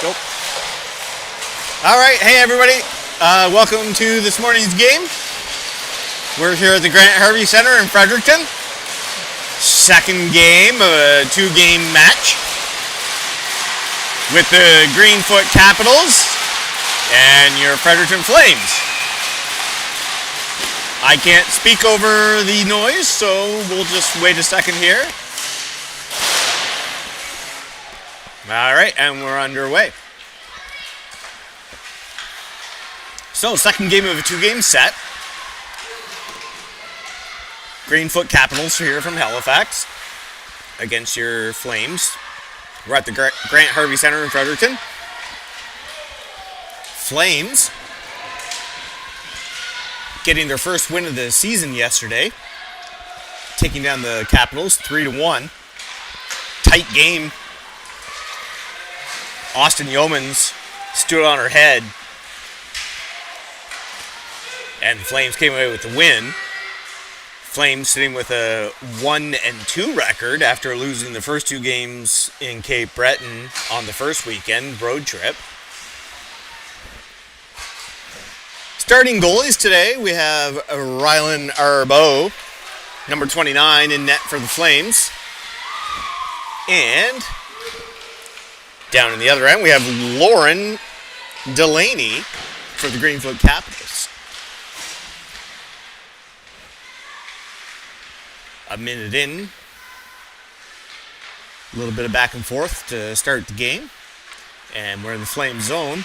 Nope. All right, hey everybody. Welcome to this morning's game. We're here at the Grant Harvey Center in Fredericton. Second game of a two-game match with the Greenfoot Capitals and your Fredericton Flames. I can't speak over the noise, so we'll just wait a second here. All right, and we're underway. So, second game of a two-game set. Greenfoot Capitals are here from Halifax against your Flames. We're at the Grant Harvey Center in Fredericton. Flames getting their first win of the season yesterday, taking down the Capitals 3-1. Tight game. Austin Yeomans stood on her head, and the Flames came away with the win. Flames sitting with a 1-2 record after losing the first two games in Cape Breton on the first weekend road trip. Starting goalies today, we have Rylan Arbeau, number 29, in net for the Flames. And down in the other end, we have Lauren Delaney for the Greenfoot Capitals. A minute in. A little bit of back and forth to start the game. And we're in the Flame zone.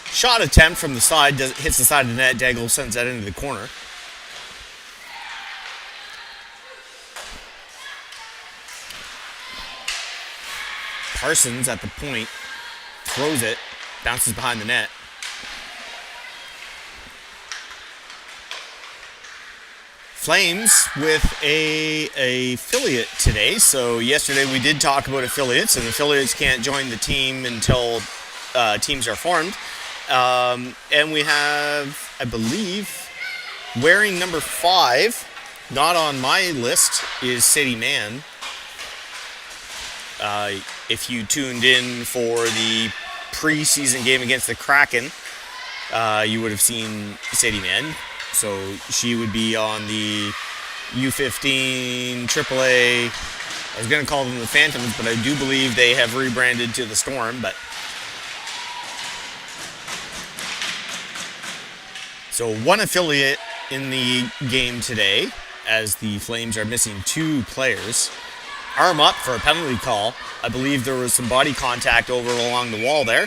Shot attempt from the side, hits the side of the net. Daigle sends that into the corner. Parsons at the point, throws it, bounces behind the net. Flames with a affiliate today. So yesterday we did talk about affiliates, and affiliates can't join the team until teams are formed. And we have, I believe, wearing number 5, not on my list, is Sadie Mann. If you tuned in for the preseason game against the Kraken, you would have seen Sadie Mann. So she would be on the U18 AAA. I was going to call them the Phantoms, but I do believe they have rebranded to the Storm. But so one affiliate in the game today, as the Flames are missing 2 players. Arm up for a penalty call. I believe there was some body contact over along the wall there.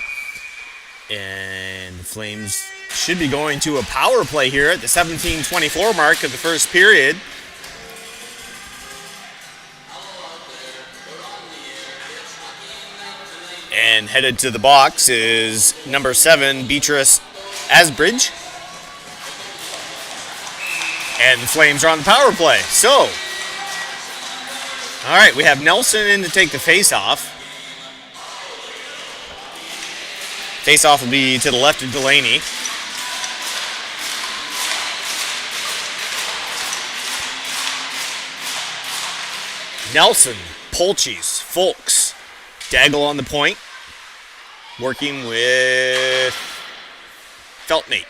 And the Flames should be going to a power play here at the 17:24 mark of the first period. And headed to the box is number 7, Beatrice Asbridge. And the Flames are on the power play. So, all right, we have Nelson in to take the face-off. Face-off will be to the left of Delaney. Nelson, Polchis, Folks, Daigle on the point, working with Feltmate.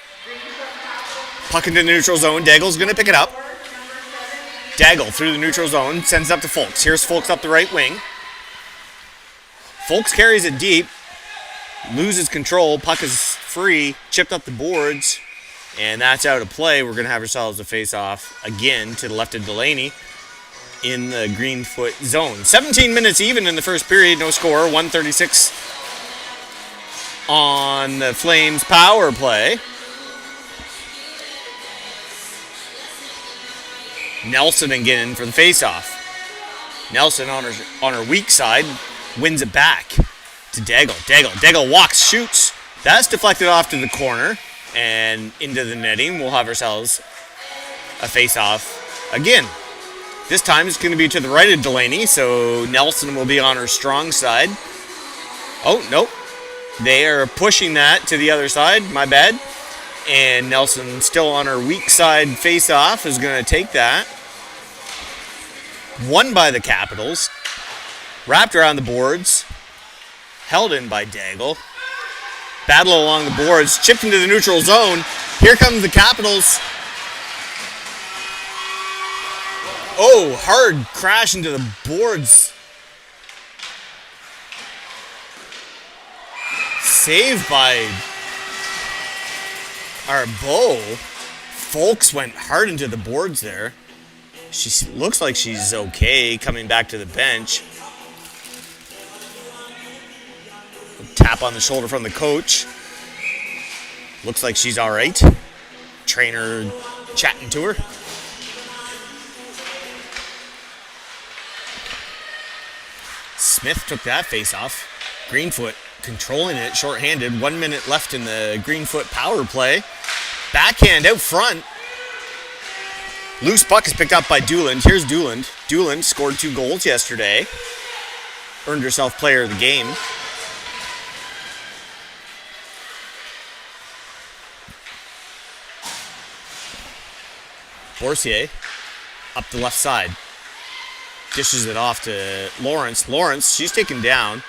Puck into the neutral zone. Daigle's going to pick it up. Daigle through the neutral zone, sends it up to Folks. Here's Folks up the right wing. Folks carries it deep, loses control. Puck is free, chipped up the boards, and that's out of play. We're going to have ourselves a face-off again to the left of Delaney in the Greenfoot zone. 17 minutes even in the first period, no score. 1:36 on the Flames power play. Nelson again for the face-off. Nelson on her weak side wins it back to Daigle. Daigle walks, shoots. That's deflected off to the corner and into the netting. We'll have ourselves a face-off again. This time it's going to be to the right of Delaney, so Nelson will be on her strong side. Oh, nope. They are pushing that to the other side. My bad. And Nelson, still on her weak side face-off, is going to take that. Won by the Capitals. Wrapped around the boards. Held in by Daigle. Battle along the boards. Chipped into the neutral zone. Here comes the Capitals. Oh, hard crash into the boards. Saved by our Bo. Folks went hard into the boards there. She looks like she's okay coming back to the bench. Tap on the shoulder from the coach. Looks like she's all right. Trainer chatting to her. Smith took that face off. Greenfoot controlling it, shorthanded. 1 minute left in the Greenfoot power play. Backhand out front. Loose puck is picked up by Dooland. Here's Dooland. Dooland scored 2 goals yesterday. Earned herself player of the game. Boursier up the left side. Dishes it off to Lawrence. Lawrence, she's taken down.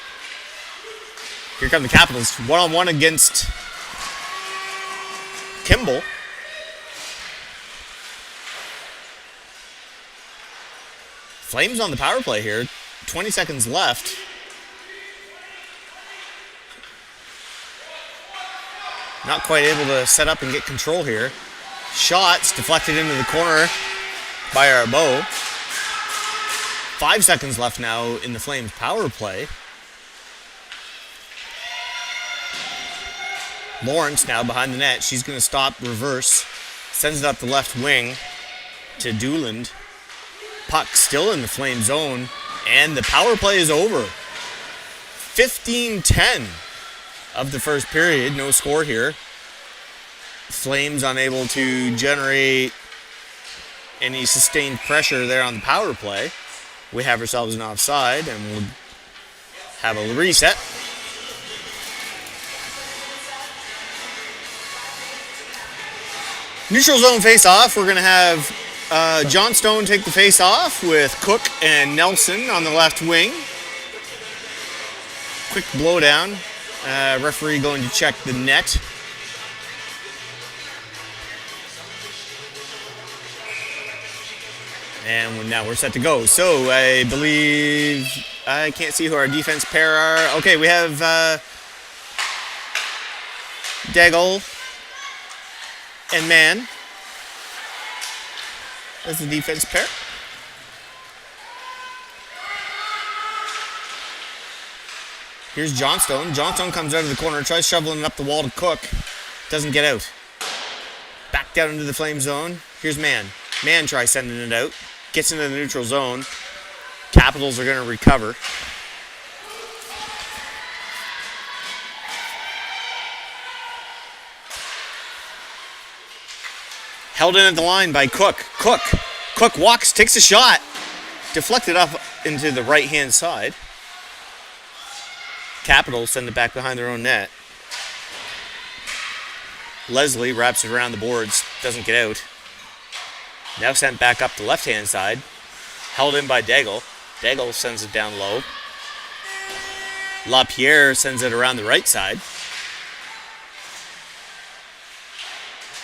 Here come the Capitals. One-on-one against Kimball. Flames on the power play here. 20 seconds left. Not quite able to set up and get control here. Shots deflected into the corner by Arbeau. 5 seconds left now in the Flames power play. Lawrence now behind the net. She's going to stop, reverse. Sends it up the left wing to Dooland. Puck still in the Flame zone. And the power play is over. 15-10 of the first period. No score here. Flames unable to generate any sustained pressure there on the power play. We have ourselves an offside, and we'll have a reset. Neutral zone face-off. We're going to have John Stone take the face-off with Cook and Nelson on the left wing. Quick blowdown. Referee going to check the net. And now we're set to go. So I believe, I can't see who our defense pair are. Okay, we have Daigle and Mann as the defense pair. Here's Johnstone. Johnstone comes out of the corner, tries shoveling it up the wall to Cook. Doesn't get out. Back down into the Flame zone. Here's Mann. Mann tries sending it out. Gets into the neutral zone. Capitals are going to recover. Held in at the line by Cook. Cook walks, takes a shot. Deflected up into the right-hand side. Capitals send it back behind their own net. Leslie wraps it around the boards. Doesn't get out. Now sent back up the left-hand side. Held in by Daigle. Daigle sends it down low. LaPierre sends it around the right side.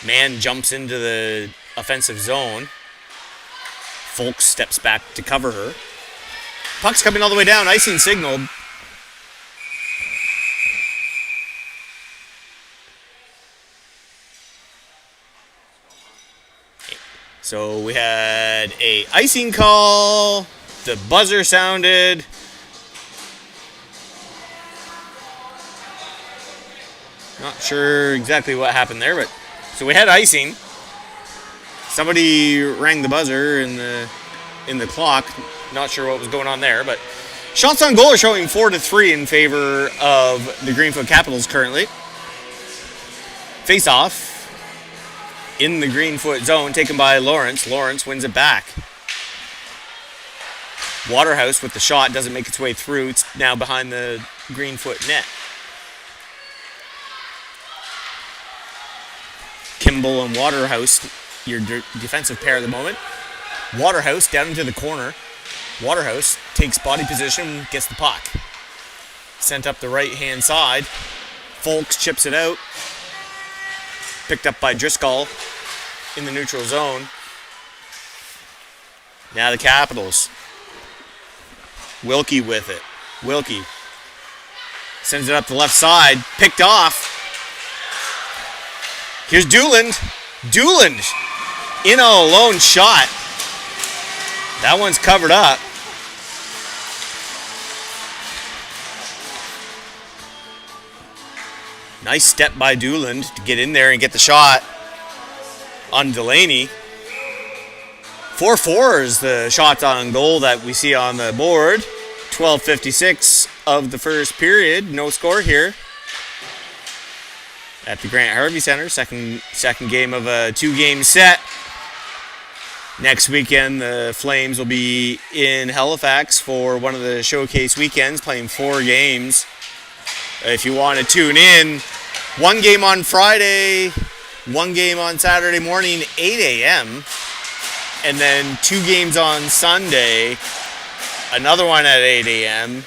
Mann jumps into the offensive zone. Folks steps back to cover her. Puck's coming all the way down. Icing signaled. So we had a icing call. The buzzer sounded. Not sure exactly what happened there, but so we had icing. Somebody rang the buzzer in the clock. Not sure what was going on there, but shots on goal are showing 4-3 in favor of the Greenfoot Capitals currently. Face off in the Greenfoot zone, taken by Lawrence. Lawrence wins it back. Waterhouse with the shot, doesn't make its way through. It's now behind the Greenfoot net. Kimball and Waterhouse, your defensive pair at the moment. Waterhouse down into the corner. Waterhouse takes body position, gets the puck. sent up the right-hand side. Folks chips it out. Picked up by Driscoll in the neutral zone. Now the Capitals. Wilkie with it. Wilkie sends it up the left side. Picked off. Here's Dooland. Dooland in all alone shot. That one's covered up. Nice step by Dooland to get in there and get the shot on Delaney. 4-4 is the shots on goal that we see on the board. 12:56 of the first period. No score here at the Grant Harvey Center. Second game of a 2-game set. Next weekend, the Flames will be in Halifax for one of the showcase weekends, playing 4 games. If you want to tune in, 1 game on Friday, 1 game on Saturday morning, 8 a.m., and then 2 games on Sunday, another one at 8 a.m.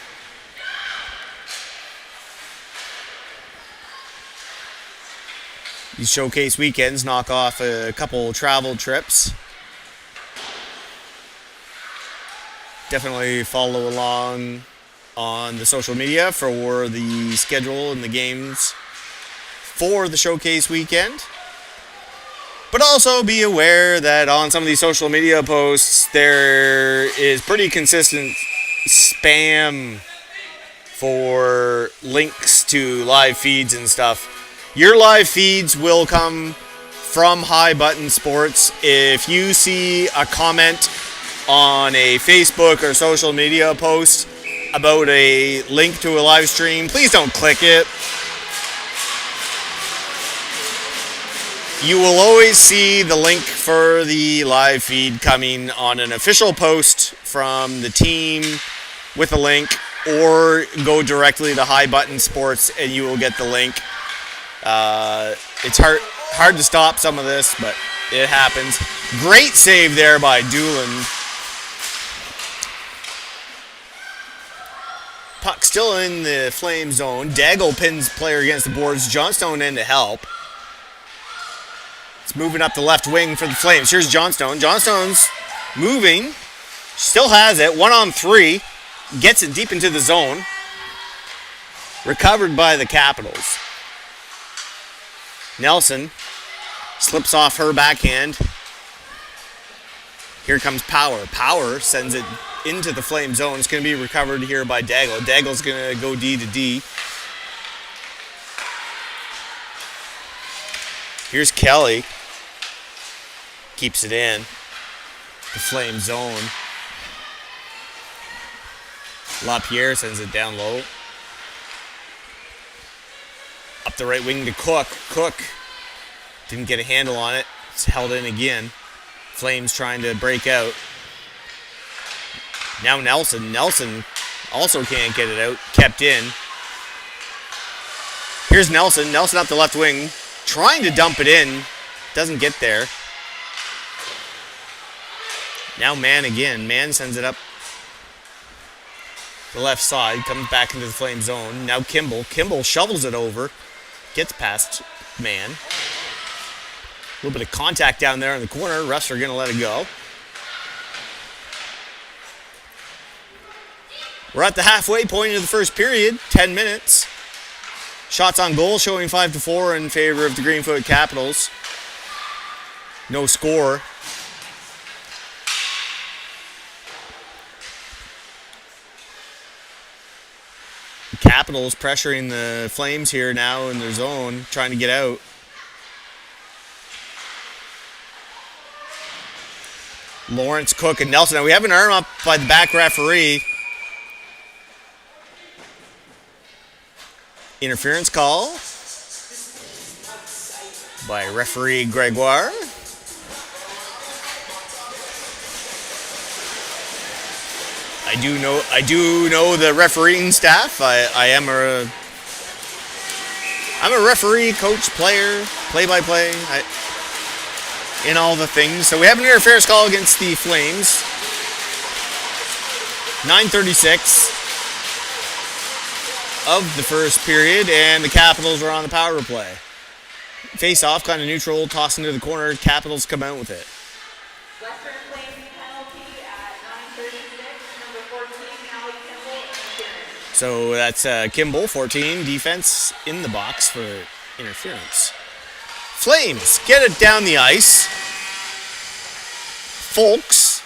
These showcase weekends knock off a couple travel trips. Definitely follow along on the social media for the schedule and the games for the showcase weekend. But also be aware that on some of these social media posts, there is pretty consistent spam for links to live feeds and stuff. Your live feeds will come from High Button Sports. If you see a comment on a Facebook or social media post about a link to a live stream, please don't click it. You will always see the link for the live feed coming on an official post from the team with a link, or go directly to High Button Sports and you will get the link. It's hard to stop some of this, but it happens. Great save there by Doolan. Puck still in the Flame zone. Daigle pins player against the boards. Johnstone in to help. It's moving up the left wing for the Flames. Here's Johnstone. Johnstone's moving. Still has it. 1-on-3. Gets it deep into the zone. Recovered by the Capitals. Nelson slips off her backhand. Here comes Power. Power sends it into the Flame zone. It's going to be recovered here by Daigle. Daigle's going to go D to D. Here's Kelly. Keeps it in. The Flame zone. LaPierre sends it down low. Up the right wing to Cook. Cook didn't get a handle on it. It's held in again. Flames trying to break out. Now Nelson. Nelson also can't get it out. Kept in. Here's Nelson. Nelson up the left wing. Trying to dump it in. Doesn't get there. Now Mann again. Mann sends it up the left side. Comes back into the Flame zone. Now Kimball. Kimball shovels it over. Gets past Mann. A little bit of contact down there in the corner. Refs are going to let it go. We're at the halfway point of the first period. 10 minutes. Shots on goal showing 5-4 in favor of the Greenfoot Capitals. No score. The Capitals pressuring the Flames here now in their zone, trying to get out. Lawrence, Cook, and Nelson. Now we have an arm up by the back referee. Interference call by referee Gregoire. I do know the refereeing staff. I'm a referee, coach, player, play-by-play, in all the things. So we have an interference call against the Flames. 9:36. of the first period, and the Capitals are on the power play. Face off, kind of neutral, toss into the corner. Capitals come out with it. Western Flames penalty at 9:36, number 14, Allie Kimball, interference. So that's Kimball, 14, defense in the box for interference. Flames get it down the ice. Folks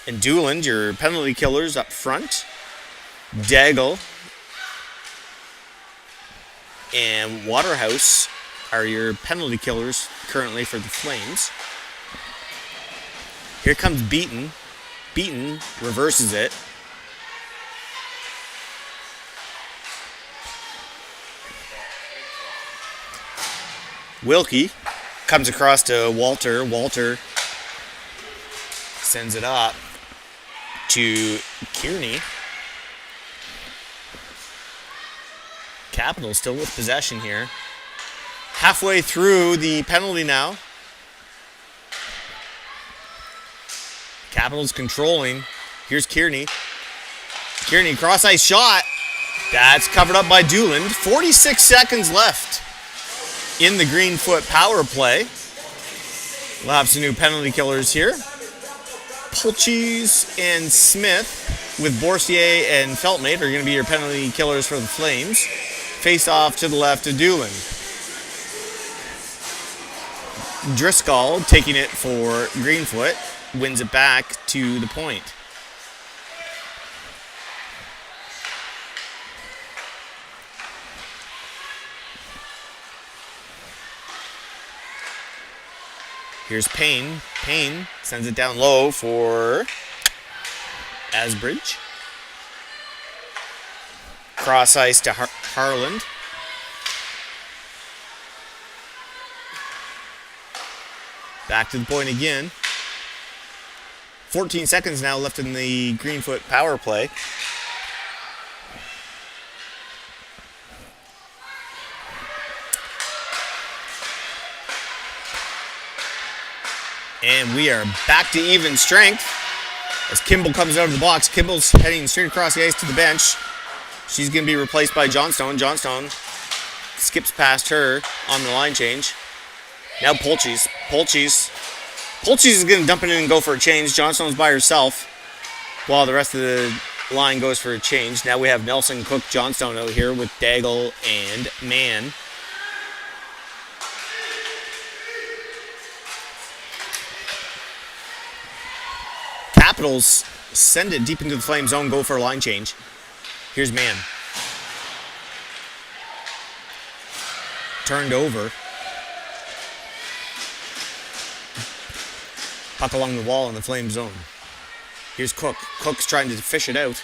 and Dooland, your penalty killers up front. Daigle and Waterhouse are your penalty killers currently for the Flames. Here comes Beaton. Beaton reverses it. Wilkie comes across to Walter. Walter sends it up to Kearney. Capitals still with possession here. Halfway through the penalty now. Capitals controlling. Here's Kearney. Kearney cross ice shot. That's covered up by Dooland. 46 seconds left in the Greenfoot power play. We'll have some new penalty killers here. Pulches and Smith with Borsier and Feltmate are going to be your penalty killers for the Flames. Face off to the left of Dooland. Driscoll taking it for Greenfoot. Wins it back to the point. Here's Payne. Payne sends it down low for Asbridge. Cross ice to Harland. Back to the point again. 14 seconds now left in the Greenfoot power play. And we are back to even strength as Kimball comes out of the box. Kimball's heading straight across the ice to the bench. She's going to be replaced by Johnstone. Johnstone skips past her on the line change. Now Pulches. Pulches is going to dump it in and go for a change. Johnstone's by herself while the rest of the line goes for a change. Now we have Nelson, Cook, Johnstone out here with Daigle and Mann. Capitals send it deep into the Flame zone, go for a line change. Here's Mann. Turned over. Puck along the wall in the Flame zone. Here's Cook. Cook's trying to fish it out.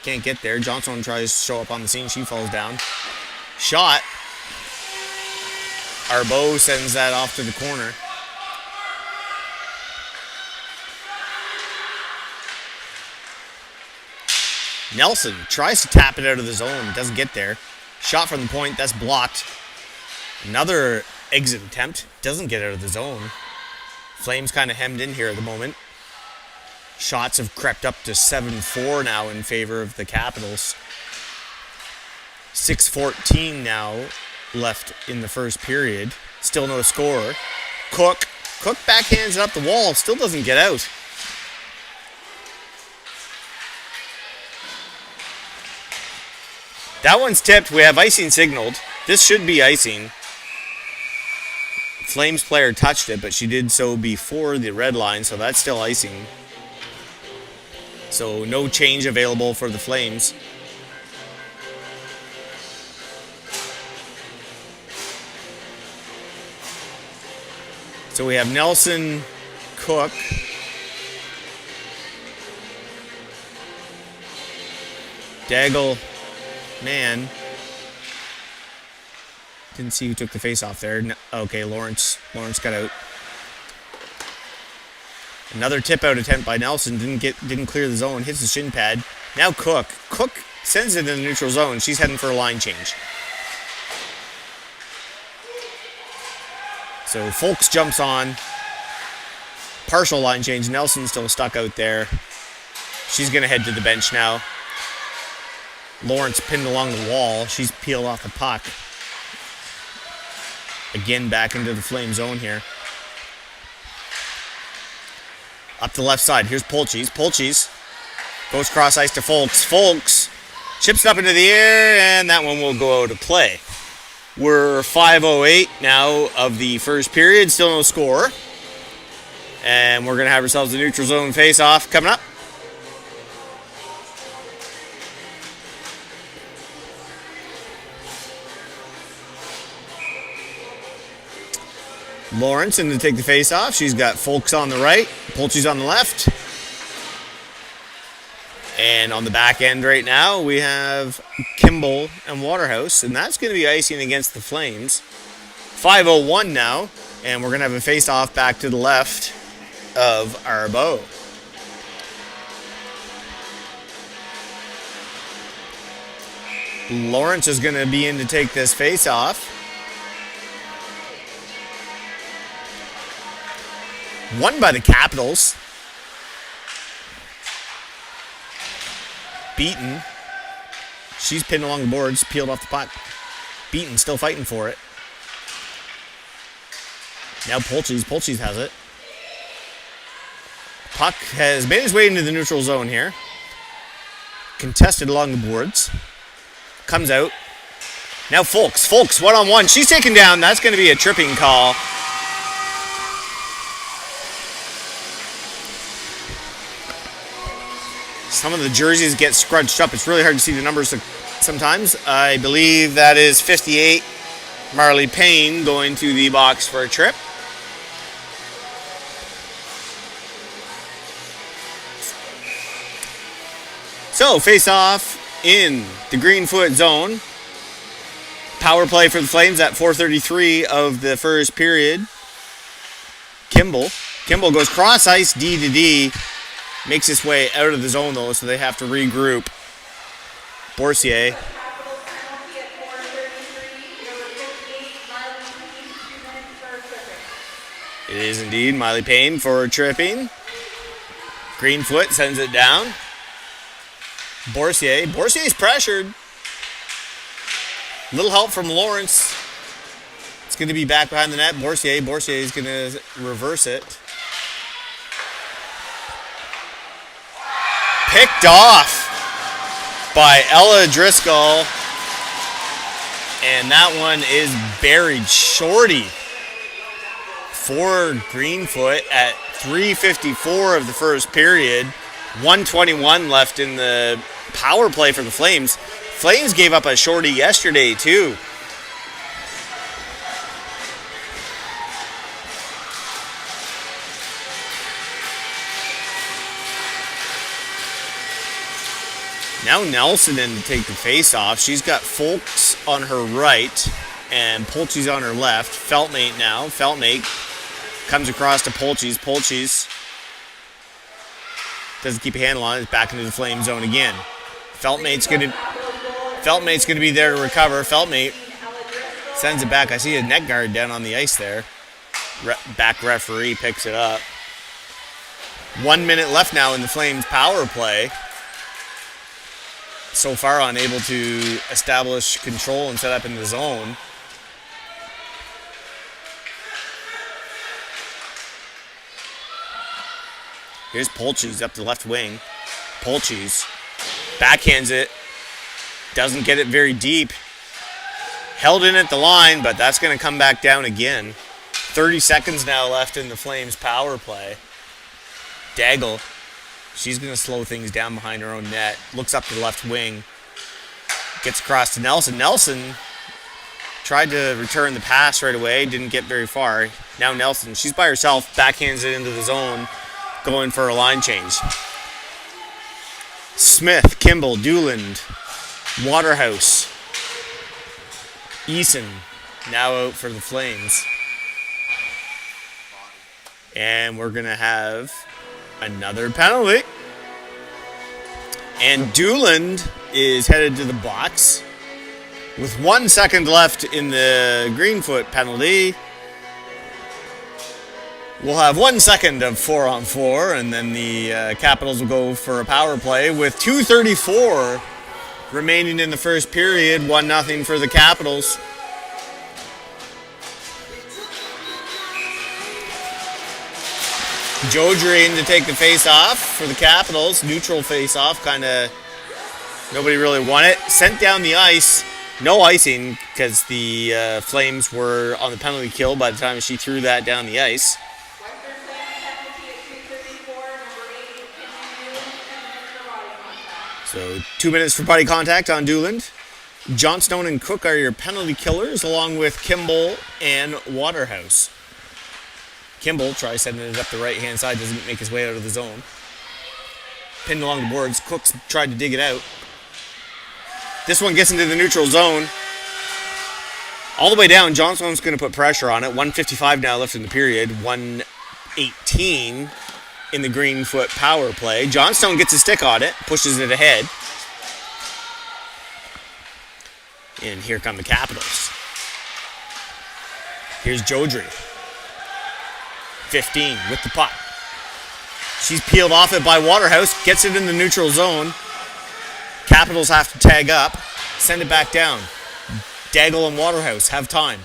Can't get there. Johnstone tries to show up on the scene. She falls down. Shot. Arbeau sends that off to the corner. Nelson tries to tap it out of the zone. Doesn't get there. Shot from the point. That's blocked. Another exit attempt. Doesn't get out of the zone. Flames kind of hemmed in here at the moment. Shots have crept up to 7-4 now in favor of the Capitals. 6:14 now left in the first period. Still no score. Cook backhands it up the wall. Still doesn't get out. That one's tipped. We have icing signaled. This should be icing. Flames player touched it, but she did so before the red line, so that's still icing. So no change available for the Flames. So we have Nelson, Cook, Daigle, Mann. Didn't see who took the face off there. No, okay, Lawrence got out. Another tip out attempt by Nelson. Didn't clear the zone. Hits the shin pad. Now Cook sends it in the neutral zone. She's heading for a line change. So Folks jumps on. Partial line change. Nelson's still stuck out there. She's going to head to the bench now. Lawrence pinned along the wall. She's peeled off the puck. Again, back into the Flame zone here. Up the left side. Here's Polchis. Polchis goes cross ice to Folks. Folks chips it up into the air, and that one will go out of play. We're 5:08 now of the first period. Still no score. And we're going to have ourselves a neutral zone face-off coming up. Lawrence in to take the face-off. She's got Folks on the right. Polchis on the left. And on the back end right now, we have Kimball and Waterhouse. And that's going to be icing against the Flames. 5:01 now. And we're going to have a face-off back to the left of our bow. Lawrence is going to be in to take this face-off. Won by the Capitals. Beaton. She's pinned along the boards, peeled off the puck. Beaton still fighting for it. Now Polchis. Polchis has it. Puck has made his way into the neutral zone here. Contested along the boards. Comes out. Now Folks. Folks one-on-one. She's taken down. That's going to be a tripping call. Some of the jerseys get scrunched up. It's really hard to see the numbers sometimes. I believe that is 58. Marley Payne going to the box for a trip. So, face-off in the Greenfoot zone. Power play for the Flames at 4:33 of the first period. Kimball. Kimball goes cross ice, D to D. Makes his way out of the zone, though, so they have to regroup. Borsier. It is indeed Miley Payne for tripping. Greenfoot sends it down. Borsier. Borsier's pressured. Little help from Lawrence. It's going to be back behind the net. Borsier. Borsier is going to reverse it. Picked off by Ella Driscoll. And that one is buried. Shorty for Greenfoot at 3:54 of the first period. 1:21 left in the power play for the Flames. Flames gave up a shorty yesterday, too. Now Nelson in to take the face-off. She's got Folks on her right and Polchis on her left. Feltmate now. Feltmate comes across to Polchis. Polchis doesn't keep a handle on it. It's back into the Flame zone again. Feltmate's gonna be there to recover. Feltmate sends it back. I see a net guard down on the ice there. Back referee picks it up. 1 minute left now in the Flames power play. So far unable to establish control and set up in the zone. Here's Polchis up the left wing. Polchis backhands it. Doesn't get it very deep. Held in at the line, but that's going to come back down again. 30 seconds now left in the Flames power play. Daigle. She's going to slow things down behind her own net. Looks up the left wing. Gets across to Nelson. Nelson tried to return the pass right away. Didn't get very far. Now Nelson, she's by herself. Backhands it into the zone. Going for a line change. Smith, Kimball, Dooland, Waterhouse, Eason now out for the Flames. And we're going to have another penalty. And Dooland is headed to the box. With 1 second left in the Greenfoot penalty, we'll have 1 second of 4-on-4, and then the Capitals will go for a power play with 2:34 remaining in the first period, 1-0 for the Capitals. Jodry in to take the face-off for the Capitals. Neutral face-off, kind of nobody really won it. Sent down the ice. No icing because the Flames were on the penalty kill by the time she threw that down the ice. Western Flames penalty at 2:34, number 8, Kinman, 2 minutes for body contact. So 2 minutes for body contact on Dooland. Johnstone and Cook are your penalty killers, along with Kimball and Waterhouse. Kimball tries sending it up the right-hand side, doesn't make his way out of the zone. Pinned along the boards. Cook's tried to dig it out. This one gets into the neutral zone. All the way down, Johnstone's going to put pressure on it. 1:55 now left in the period. 1:18 in the Greenfoot power play. Johnstone gets a stick on it, pushes it ahead. And here come the Capitals. Here's Jodry. 15 with the puck. She's peeled off it by Waterhouse, gets it in the neutral zone. Capitals have to tag up, send it back down. Daigle and Waterhouse have time.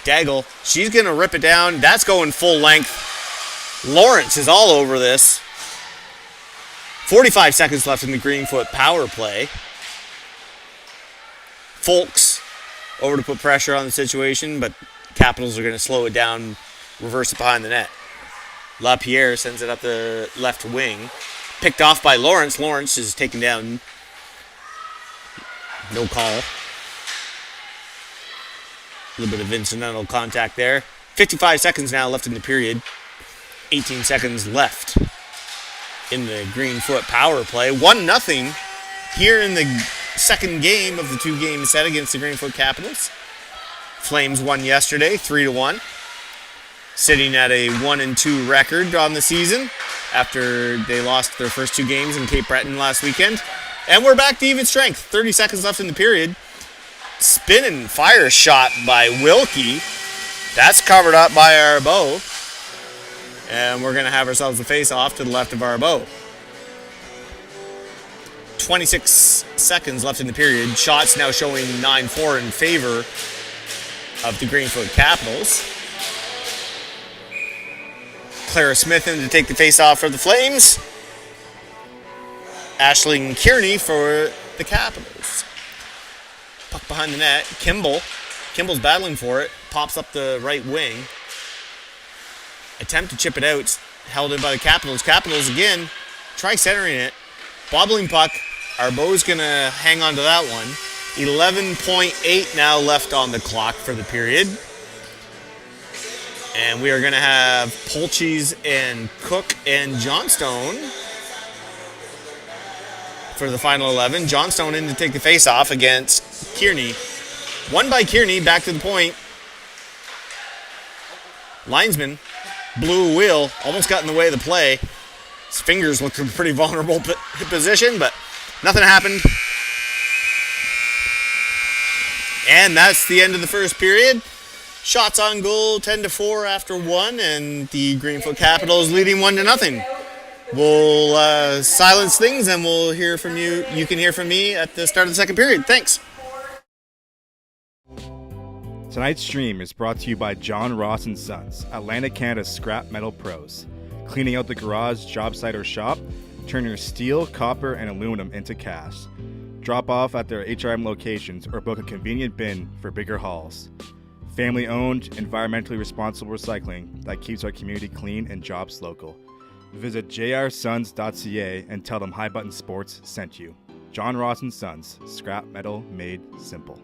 Daigle, she's going to rip it down. That's going full length. Lawrence is all over this. 45 seconds left in the Greenfoot power play. Folks over to put pressure on the situation, but Capitals are going to slow it down, reverse it behind the net. LaPierre sends it up the left wing. Picked off by Lawrence. Lawrence is taken down. No call. A little bit of incidental contact there. 55 seconds now left in the period. 18 seconds left in the Greenfoot power play. 1-0 here in the second game of the two-game set against the Greenfoot Capitals. Flames won yesterday, 3-1. Sitting at a 1-2 record on the season after they lost their first two games in Cape Breton last weekend. And we're back to even strength. 30 seconds left in the period. Spin and fire shot by Wilkie. That's covered up by Arbeau. And we're going to have ourselves a face-off to the left of Arbeau. 26 seconds left in the period. Shots now showing 9-4 in favor of the Greenfoot Capitals. Clara Smith in to take the face-off for the Flames. Aisling Kearney for the Capitals. Puck behind the net. Kimball's battling for it. Pops up the right wing. Attempt to chip it out. It's held in by the Capitals. Capitals again. Try centering it. Bobbling puck. Arbeau's going to hang on to that one. 11.8 now left on the clock for the period. And we are going to have Polchis and Cook and Johnstone for the final 11. Johnstone in to take the face-off against Kearney. Won by Kearney, back to the point. Linesman blew a wheel, almost got in the way of the play. His fingers looked in a pretty vulnerable position, but nothing happened. And that's the end of the first period. Shots on goal, 10-4 after one, and the Greenfoot Capitals leading 1-0. We'll silence things, and we'll hear from you. You can hear from me at the start of the second period. Thanks. Tonight's stream is brought to you by John Ross & Sons, Atlantic Canada's scrap metal pros. Cleaning out the garage, job site, or shop, turn your steel, copper, and aluminum into cash. Drop off at their HRM locations or book a convenient bin for bigger hauls. Family-owned, environmentally responsible recycling that keeps our community clean and jobs local. Visit jrsons.ca and tell them High Button Sports sent you. John Ross & Sons, scrap metal made simple.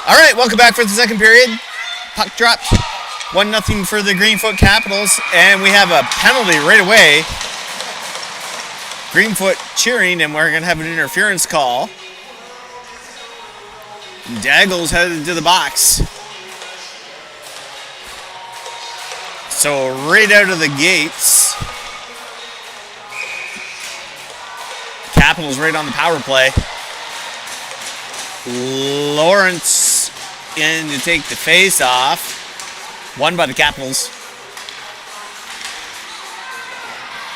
All right, welcome back for the second period. Puck dropped. 1-0 for the Greenfoot Capitals, and we have a penalty right away. Greenfoot cheering, and we're going to have an interference call. Daggle's headed to the box. So right out of the gates, Capitals right on the power play. Lawrence in to take the face off. Won by the Capitals.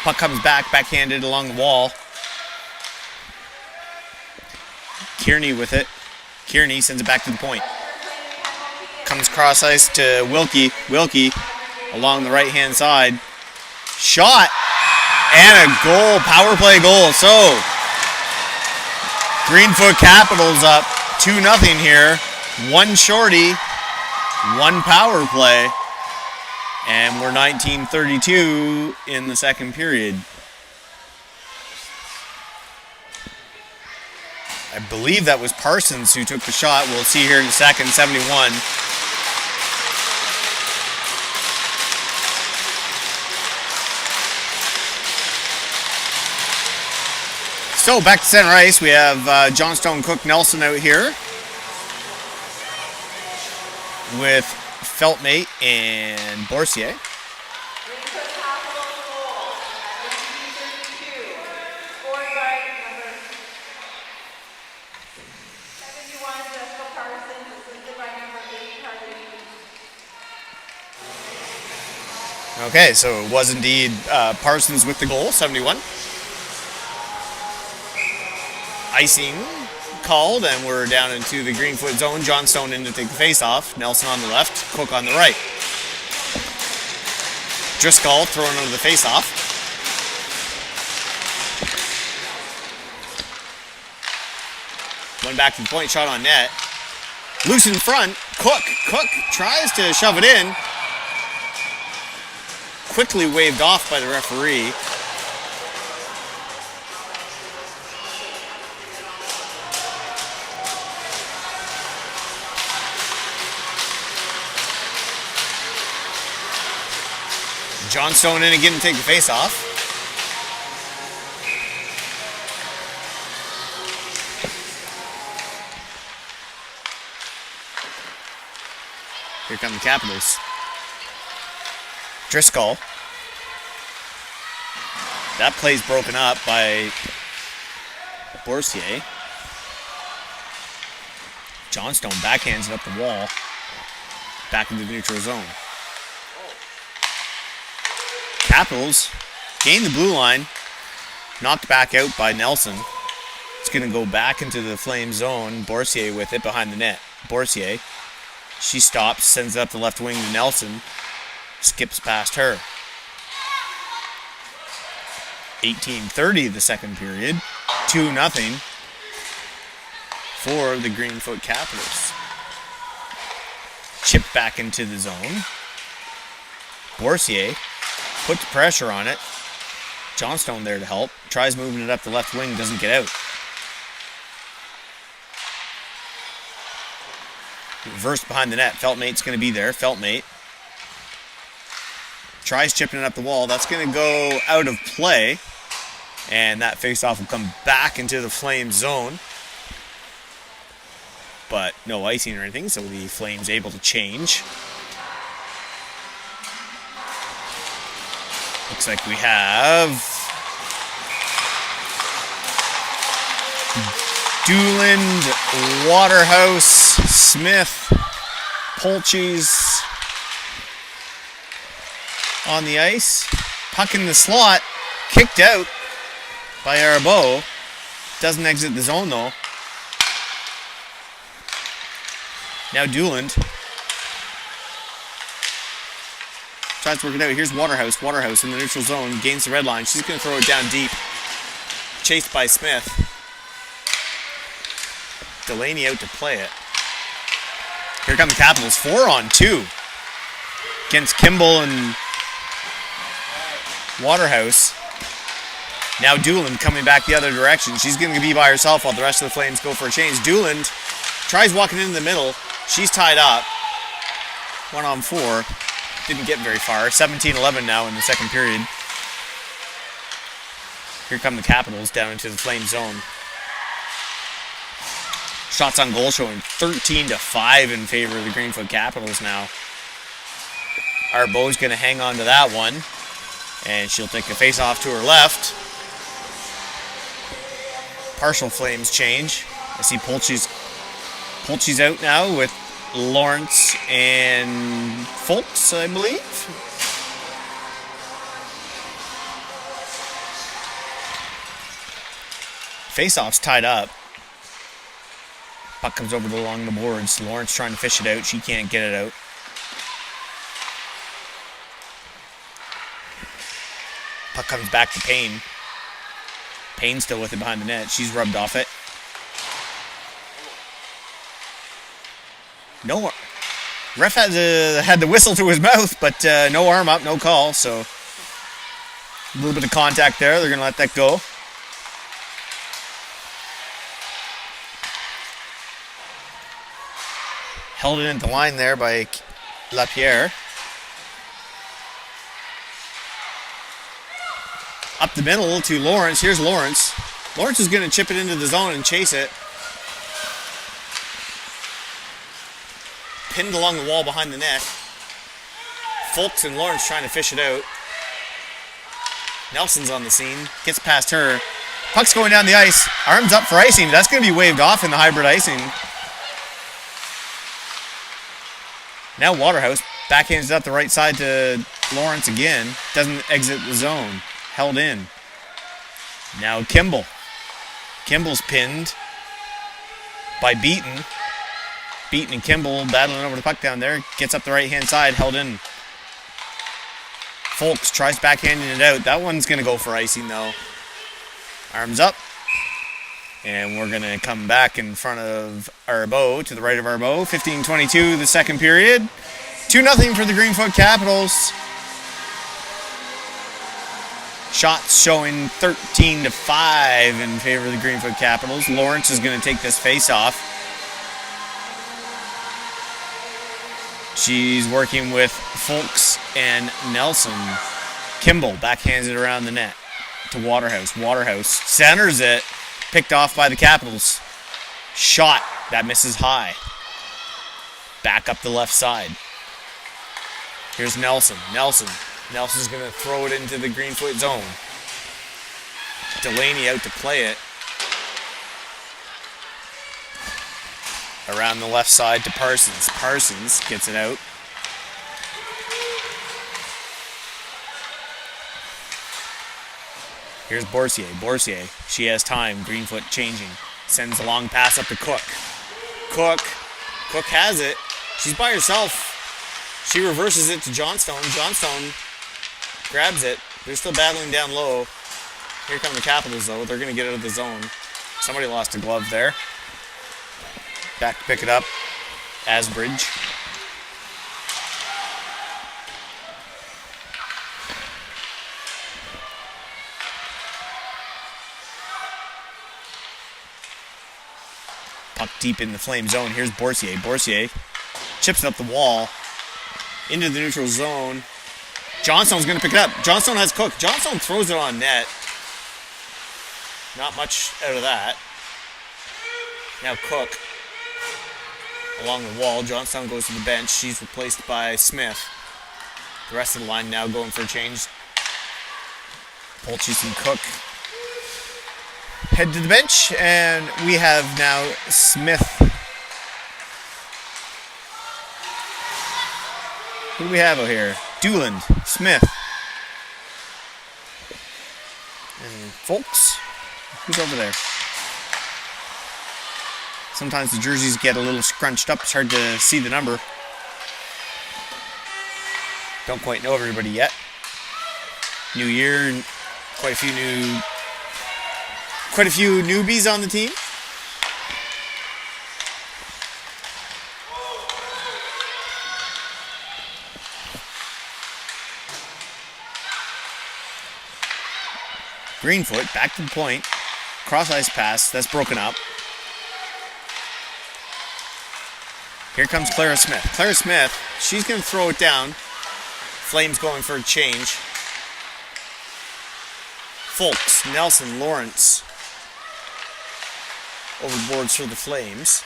Puck comes back, backhanded along the wall. Kearney with it. Kearney sends it back to the point. Comes cross ice to Wilkie. Wilkie along the right hand side. Shot and a goal, power play goal. So Greenfoot Capitals up 2-0 here. One shorty, one power play, and we're 19:32 in the second period. I believe that was Parsons who took the shot. We'll see here in a second. 71. So back to center ice, we have Johnstone, Cook, Nelson out here with Feltmate and Borsier. Greenfoot Capitals goal, 1932, scored by number 71, Jessica Parsons, assisted by number 8, Carly. Okay, so it was indeed Parsons with the goal, 71. Icing called, and we're down into the Greenfoot zone. Johnstone in to take the face-off. Nelson on the left, Cook on the right. Driscoll throwing over the face-off. One back to the point, shot on net. Loose in front, Cook. Cook tries to shove it in. Quickly waved off by the referee. Johnstone in again to take the face off. Here come the Capitals. Driscoll. That play's broken up by Borsier. Johnstone backhands it up the wall. Back into the neutral zone. Capitals gain the blue line, knocked back out by Nelson. It's going to go back into the Flame zone. Borsier with it behind the net. Borsier, she stops, sends it up the left wing to Nelson, skips past her. 18:30 the second period, 2-0 for the Greenfoot Capitals. Chip back into the zone. Borsier puts pressure on it. Johnstone there to help. Tries moving it up the left wing, doesn't get out. Reversed behind the net. Feltmate's going to be there. Feltmate tries chipping it up the wall. That's going to go out of play. And that faceoff will come back into the Flame zone. But no icing or anything, so the Flames able to change. Looks like we have Dooland, Waterhouse, Smith, Polchis on the ice. Puck in the slot, kicked out by Arabeau. Doesn't exit the zone though. Now Dooland tries to work it out. Here's Waterhouse. Waterhouse in the neutral zone. Gains the red line. She's going to throw it down deep. Chased by Smith. Delaney out to play it. Here come the Capitals. 4-on-2 against Kimball and Waterhouse. Now Dooland coming back the other direction. She's going to be by herself while the rest of the Flames go for a change. Dooland tries walking into the middle. She's tied up. 1-on-4. Didn't get very far. 17-11 now in the second period. Here come the Capitals down into the Flame zone. Shots on goal showing 13-5 in favor of the Greenfoot Capitals now. Arbeau's going to hang on to that one. And she'll take a face-off to her left. Partial Flames change. I see Polchi's out now with Lawrence and Folks, I believe. Face-off's tied up. Puck comes over along the boards. Lawrence trying to fish it out. She can't get it out. Puck comes back to Payne. Payne's still with it behind the net. She's rubbed off it. No, ref had the whistle to his mouth, but no arm up, no call. So a little bit of contact there. They're going to let that go. Held it into the line there by Lapierre. Up the middle to Lawrence. Here's Lawrence. Lawrence is going to chip it into the zone and chase it. Pinned along the wall behind the net. Folks and Lawrence trying to fish it out. Nelson's on the scene. Gets past her. Puck's going down the ice. Arms up for icing. That's going to be waved off in the hybrid icing. Now Waterhouse backhands it up the right side to Lawrence again. Doesn't exit the zone. Held in. Now Kimball. Kimball's pinned by Beaton. Beaton and Kimball battling over the puck down there. Gets up the right-hand side. Held in. Folks tries backhanding it out. That one's going to go for icing, though. Arms up. And we're going to come back in front of Arbeau, to the right of Arbeau. 15-22, the second period. 2-0 for the Greenfoot Capitals. Shots showing 13-5 in favor of the Greenfoot Capitals. Lawrence is going to take this face-off. She's working with Folks and Nelson. Kimball backhands it around the net to Waterhouse. Waterhouse centers it. Picked off by the Capitals. Shot. That misses high. Back up the left side. Here's Nelson. Nelson's going to throw it into the Greenfoot zone. Delaney out to play it. Around the left side to Parsons. Parsons gets it out. Here's Boursier. Boursier, she has time. Greenfoot changing. Sends a long pass up to Cook. Cook has it. She's by herself. She reverses it to Johnstone. Johnstone grabs it. They're still battling down low. Here come the Capitals, though. They're going to get out of the zone. Somebody lost a glove there. Back to pick it up. Asbridge. Puck deep in the Flame zone. Here's Boursier. Boursier chips it up the wall. Into the neutral zone. Johnstone's going to pick it up. Johnstone has Cook. Johnstone throws it on net. Not much out of that. Now Cook. Along the wall. Johnstone goes to the bench. She's replaced by Smith. The rest of the line now going for a change. Polchis and Cook head to the bench, and we have now Smith. Who do we have out here? Dooland, Smith, and Folks. Who's over there? Sometimes the jerseys get a little scrunched up. It's hard to see the number. Don't quite know everybody yet. New year, quite a few newbies on the team. Greenfoot back to the point. Cross ice pass. That's broken up. Here comes Clara Smith. Clara Smith, she's going to throw it down. Flames going for a change. Folks, Nelson, Lawrence overboards for the Flames.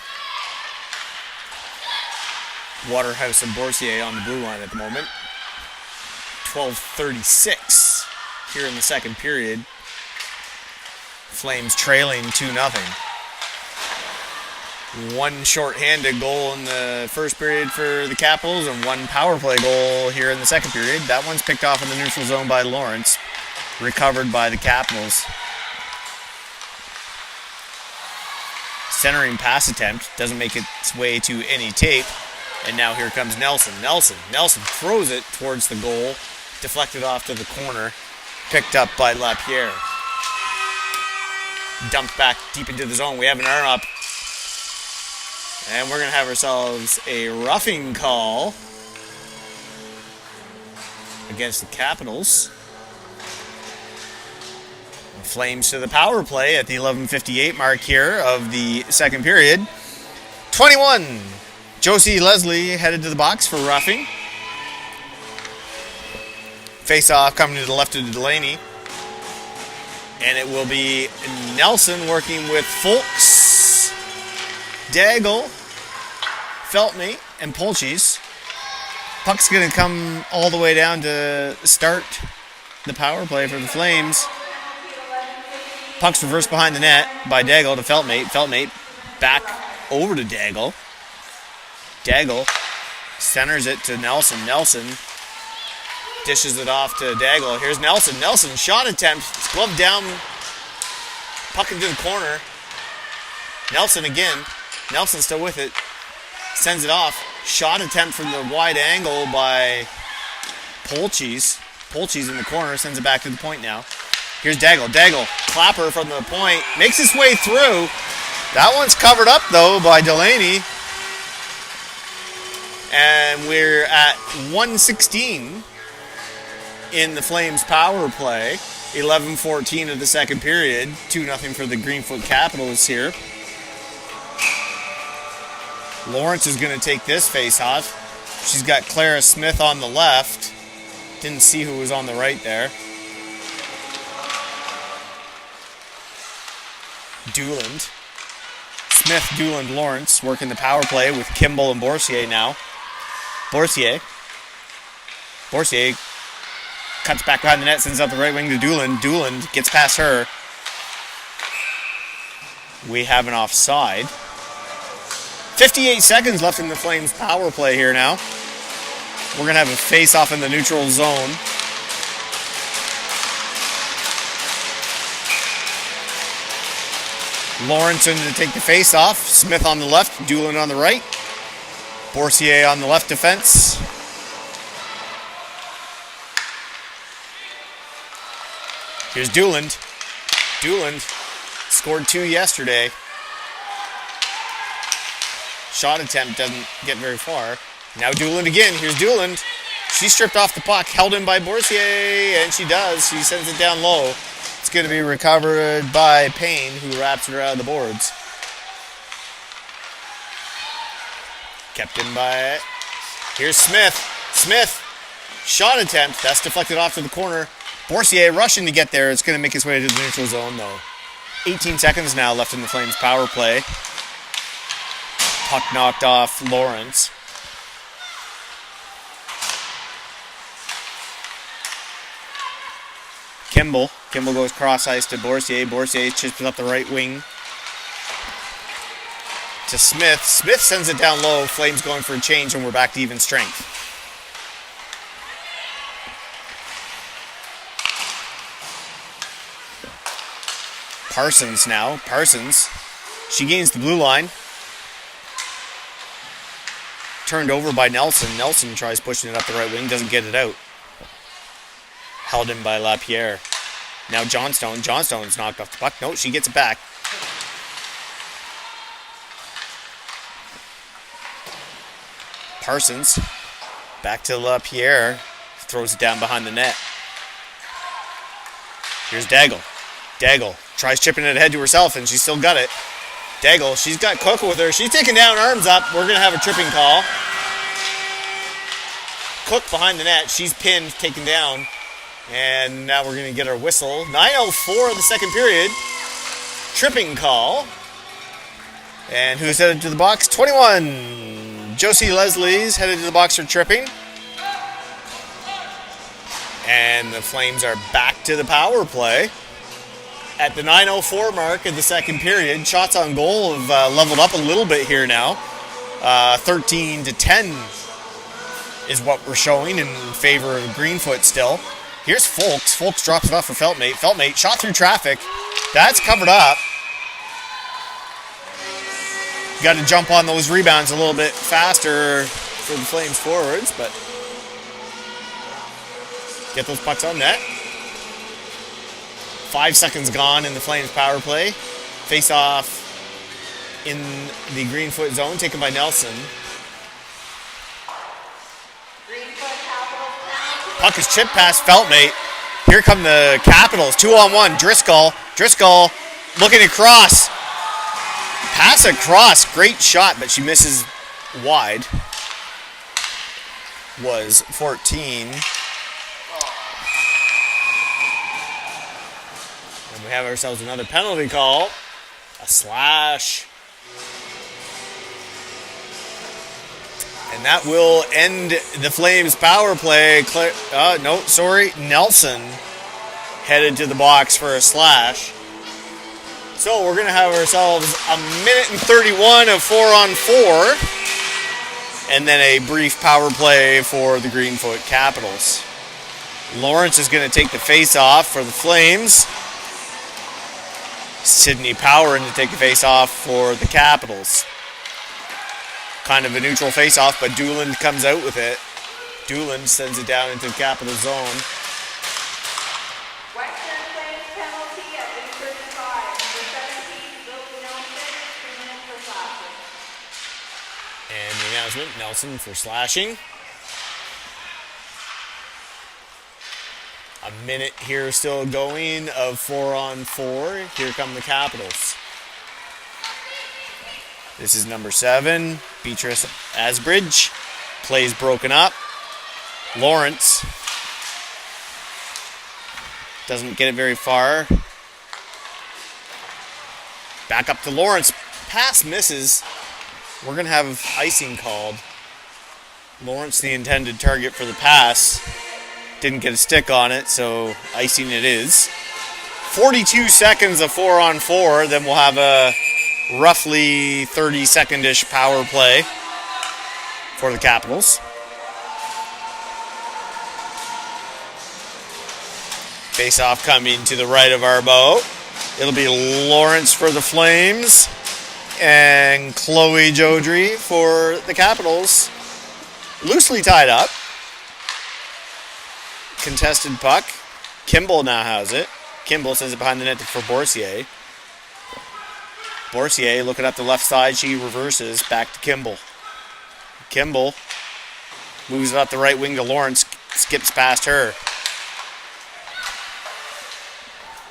Waterhouse and Boursier on the blue line at the moment. 12:36 here in the second period. Flames trailing 2-0. One short-handed goal in the first period for the Capitals and one power play goal here in the second period. That one's picked off in the neutral zone by Lawrence. Recovered by the Capitals. Centering pass attempt. Doesn't make its way to any tape. And now here comes Nelson. Nelson throws it towards the goal. Deflected off to the corner. Picked up by Lapierre. Dumped back deep into the zone. We have an arm up. And we're going to have ourselves a roughing call against the Capitals. Flames to the power play at the 11:58 mark here of the second period. 21. Josie Leslie headed to the box for roughing. Face-off coming to the left of Delaney. And it will be Nelson working with Folks, Daigle, Feltmate, and Polchis. Puck's going to come all the way down to start the power play for the Flames. Puck's reversed behind the net by Daigle to Feltmate. Feltmate back over to Daigle. Daigle centers it to Nelson. Nelson dishes it off to Daigle. Here's Nelson. Nelson, shot attempt. It's gloved down. Puck into the corner. Nelson again. Nelson still with it. Sends it off. Shot attempt from the wide angle by Polchis. Polchis in the corner. Sends it back to the point now. Here's Daigle. Daigle, clapper from the point. Makes his way through. That one's covered up, though, by Delaney. And we're at 1:16 in the Flames power play. 11:14 of the second period. 2-0 for the Greenfoot Capitals here. Lawrence is going to take this face-off. She's got Clara Smith on the left. Didn't see who was on the right there. Dooland. Smith, Dooland, Lawrence working the power play with Kimball and Boursier now. Boursier cuts back behind the net, sends out the right wing to Dooland. Dooland gets past her. We have an offside. 58 seconds left in the Flames power play here now. We're going to have a face-off in the neutral zone. Lawrence in to take the face-off. Smith on the left, Doolan on the right. Boursier on the left defense. Here's Dooland. Dooland scored 2 yesterday. Shot attempt doesn't get very far. Now Dooland again. Here's Dooland. She stripped off the puck, held in by Boursier, and she does. She sends it down low. It's going to be recovered by Payne, who wraps her out of the boards. Kept in by it. Here's Smith. Smith. Shot attempt. That's deflected off to the corner. Boursier rushing to get there. It's going to make his way to the neutral zone, though. 18 seconds now left in the Flames power play. Puck knocked off Lawrence. Kimball. Kimball goes cross-ice to Boursier. Boursier chips it up the right wing to Smith. Smith sends it down low. Flames going for a change, and we're back to even strength. Parsons now. Parsons. She gains the blue line. Turned over by Nelson. Nelson tries pushing it up the right wing. Doesn't get it out. Held in by Lapierre. Now Johnstone. Johnstone's knocked off the puck. No, she gets it back. Parsons. Back to Lapierre. Throws it down behind the net. Here's Daigle. Daigle tries chipping it ahead to herself, and she's still got it. Daigle, she's got Coco with her. She's taking down, arms up. We're going to have a tripping call. Cook behind the net. She's pinned, taken down. And now we're going to get our whistle. 9:04 of the second period. Tripping call. And who's headed to the box? 21. Josie Leslie's headed to the box for tripping. And the Flames are back to the power play. At the 9:04 mark of the second period, shots on goal have leveled up a little bit here now. 13-10 is what we're showing in favor of Greenfoot still. Here's Folks. Folks drops it off for Feltmate. Feltmate shot through traffic. That's covered up. Got to jump on those rebounds a little bit faster for the Flames forwards, but get those pucks on net. 5 seconds gone in the Flames power play. Face off in the Greenfoot zone, taken by Nelson. Puck is chipped past Feltmate. Here come the Capitals. 2-on-1. Driscoll. Driscoll looking across. Pass across. Great shot, but she misses wide. Was 14. And we have ourselves another penalty call. A slash. And that will end the Flames power play. Nelson headed to the box for a slash. So we're going to have ourselves a minute and 31 of 4-on-4. And then a brief power play for the Greenfoot Capitals. Lawrence is going to take the face-off for the Flames. Sydney Power in to take the face-off for the Capitals. Kind of a neutral face-off, but Dooland comes out with it. Dooland sends it down into the Capital zone. Western Flames penalty at 8:35. Number 17, Lily Nelson, 3 minutes for slashing. And the announcement, Nelson for slashing. A minute here still going of 4-on-4. Here come the Capitals. This is number 7, Beatrice Asbridge. Plays broken up. Lawrence doesn't get it very far. Back up to Lawrence. Pass misses. We're going to have icing called. Lawrence, the intended target for the pass. Didn't get a stick on it, so icing it is. 42 seconds of 4-on-4. Then we'll have a roughly 30-second-ish power play for the Capitals. Face-off coming to the right of our bow. It'll be Lawrence for the Flames and Chloe Jodry for the Capitals. Loosely tied up. Contested puck. Kimball now has it. Kimball sends it behind the net for Boursier. Boursier looking up the left side. She reverses back to Kimball. Kimball moves it up the right wing to Lawrence. Skips past her.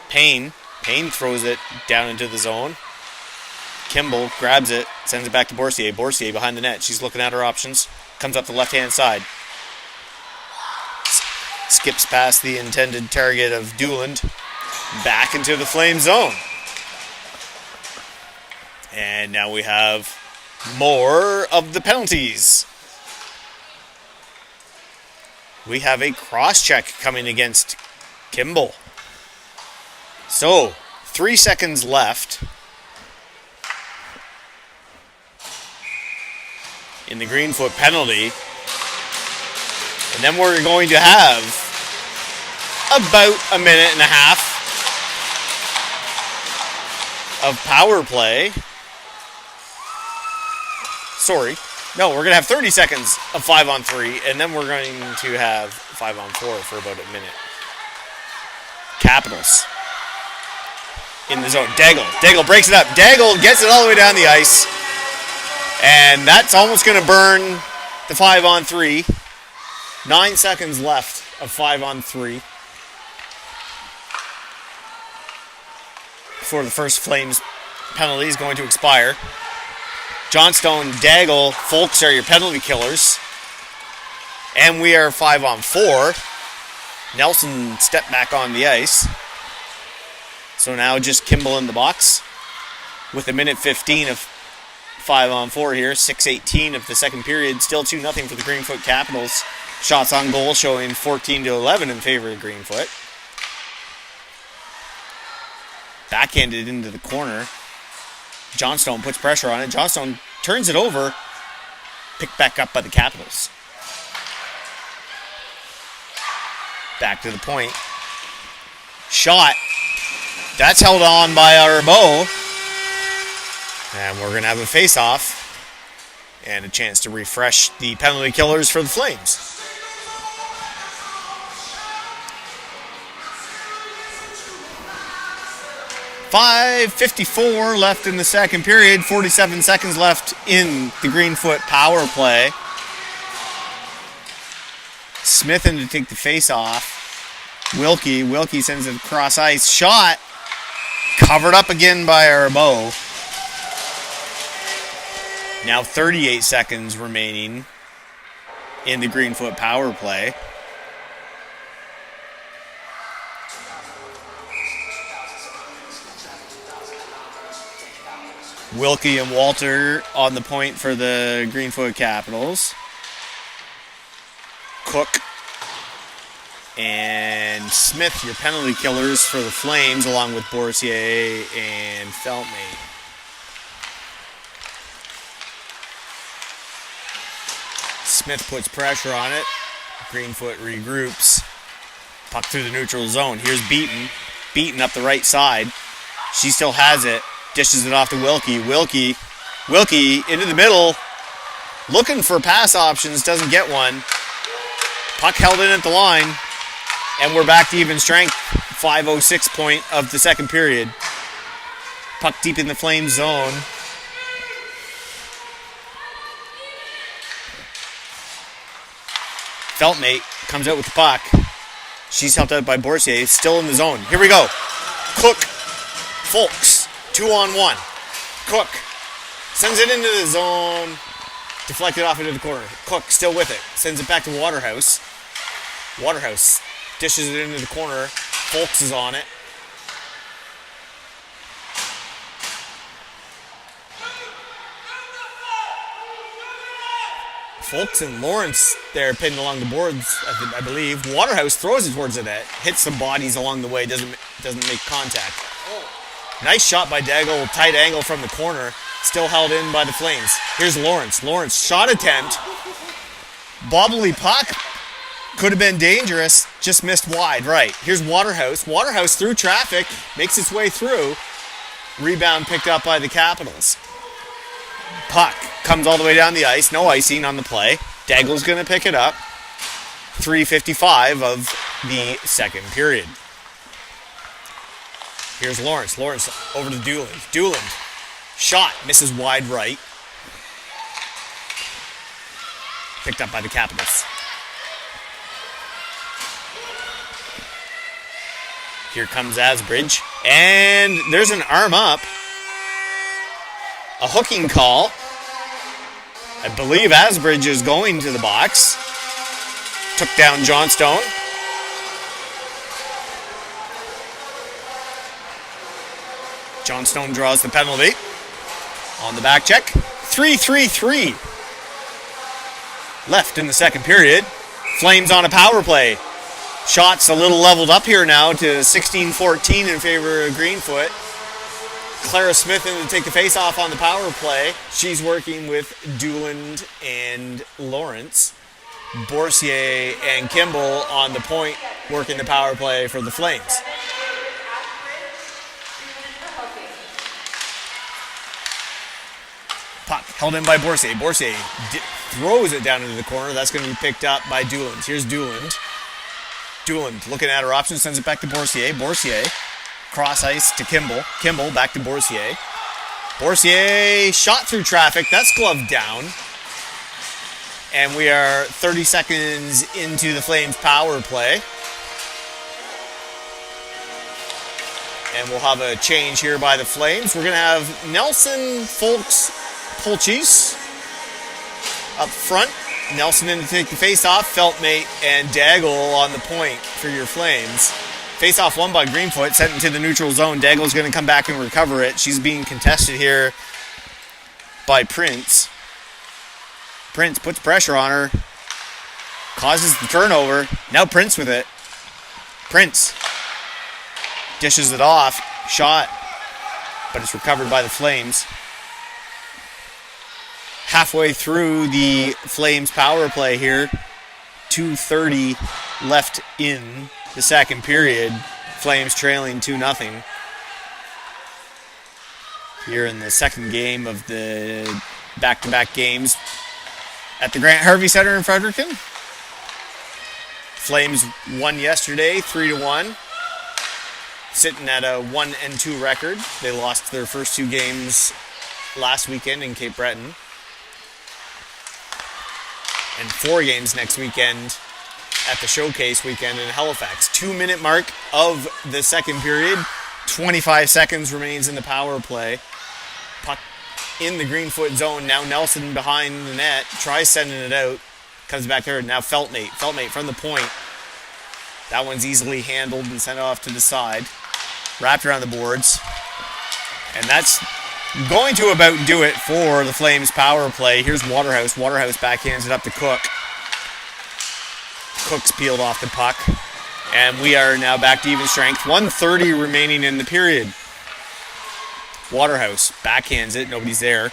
Payne throws it down into the zone. Kimball grabs it, sends it back to Boursier. Boursier behind the net. She's looking at her options. Comes up the left-hand side. Skips past the intended target of Dooland. Back into the Flame zone. And now we have more of the penalties. We have a cross-check coming against Kimball. So, 3 seconds left in the Greenfoot penalty. And then we're going to have about a minute and a half of power play. Sorry. No, we're going to have 30 seconds of 5-on-3, and then we're going to have 5-on-4 for about a minute. Capitals in the zone. Daigle breaks it up. Daigle gets it all the way down the ice. And that's almost going to burn the 5-on-3. 9 seconds left of 5-on-3 for the first Flames penalty is going to expire. Johnstone, Daigle, Folks are your penalty killers. And we are 5-on-4. Nelson stepped back on the ice. So now just Kimball in the box with a minute 15 of 5-on-4 here. 6:18 of the second period. Still 2-0 for the Greenfoot Capitals. Shots on goal showing 14-11 in favor of Greenfoot. Backhanded into the corner. Johnstone puts pressure on it. Johnstone turns it over. Picked back up by the Capitals. Back to the point. Shot. That's held on by Arbeau. And we're going to have a face-off. And a chance to refresh the penalty killers for the Flames. .554 left in the second period. 47 seconds left in the Greenfoot power play. Smith in to take the face-off. Wilkie sends it across ice. Shot. Covered up again by Arbeau. Now 38 seconds remaining in the Greenfoot power play. Wilkie and Walter on the point for the Greenfoot Capitals. Cook and Smith, your penalty killers for the Flames, along with Boursier and Feltmate. Smith puts pressure on it. Greenfoot regroups. Puck through the neutral zone. Here's Beaton. Beaton up the right side. She still has it. Dishes it off to Wilkie. Wilkie into the middle. Looking for pass options. Doesn't get one. Puck held in at the line. And we're back to even strength. 5:06 point of the second period. Puck deep in the Flames zone. Feltmate comes out with the puck. She's helped out by Boursier. Still in the zone. Here we go. Cook. Folks. 2-on-1. Cook sends it into the zone. Deflected off into the corner. Cook still with it. Sends it back to Waterhouse. Waterhouse dishes it into the corner. Folks is on it. Folks and Lawrence there pinned along the boards, I believe. Waterhouse throws it towards the net. Hits some bodies along the way. Doesn't make contact. Nice shot by Daigle, tight angle from the corner. Still held in by the Flames. Here's Lawrence. Lawrence, shot attempt. Bobbly puck. Could have been dangerous. Just missed wide, right. Here's Waterhouse. Waterhouse through traffic. Makes its way through. Rebound picked up by the Capitals. Puck comes all the way down the ice. No icing on the play. Daigle's going to pick it up. 3:55 of the second period. Here's Lawrence. Lawrence over to Dooland. Dooland. Shot. Misses wide right. Picked up by the Capitals. Here comes Asbridge. And there's an arm up. A hooking call. I believe Asbridge is going to the box. Took down Johnstone. Johnstone draws the penalty on the back check. 3:33 left in the second period. Flames on a power play. Shots a little leveled up here now to 16-14 in favor of Greenfoot. Clara Smith in to take the face-off on the power play. She's working with Dooland and Lawrence. Boursier and Kimball on the point, working the power play for the Flames. Puck held in by Boursier. Boursier throws it down into the corner. That's going to be picked up by Dooland. Here's Dooland. Dooland looking at her options, sends it back to Boursier. Boursier cross ice to Kimball. Kimball back to Boursier. Boursier shot through traffic. That's gloved down. And we are 30 seconds into the Flames power play. And we'll have a change here by the Flames. We're going to have Nelson, Folks, Pulchis up front. Nelson in to take the face-off. Feltmate and Daigle on the point for your Flames. Face-off won by Greenfoot, sent into the neutral zone. Daigle's going to come back and recover it. She's being contested here by Prince. Prince puts pressure on her. Causes the turnover. Now Prince with it. Prince dishes it off. Shot. But it's recovered by the Flames. Halfway through the Flames power play here. 2:30 left in the second period. Flames trailing 2-0. Here in the second game of the back-to-back games at the Grant Harvey Center in Fredericton. Flames won yesterday 3-1. Sitting at a 1-2 record. They lost their first two games last weekend in Cape Breton. And 4 games next weekend at the Showcase weekend in Halifax. 2-minute mark of the second period. 25 seconds remains in the power play. Puck in the Greenfoot zone. Now Nelson behind the net. Tries sending it out. Comes back there. Now Feltmate. Feltmate from the point. That one's easily handled and sent off to the side. Wrapped around the boards. And that's going to about do it for the Flames power play. Here's Waterhouse. Waterhouse backhands it up to Cook. Cook's peeled off the puck. And we are now back to even strength. 1:30 remaining in the period. Waterhouse backhands it. Nobody's there.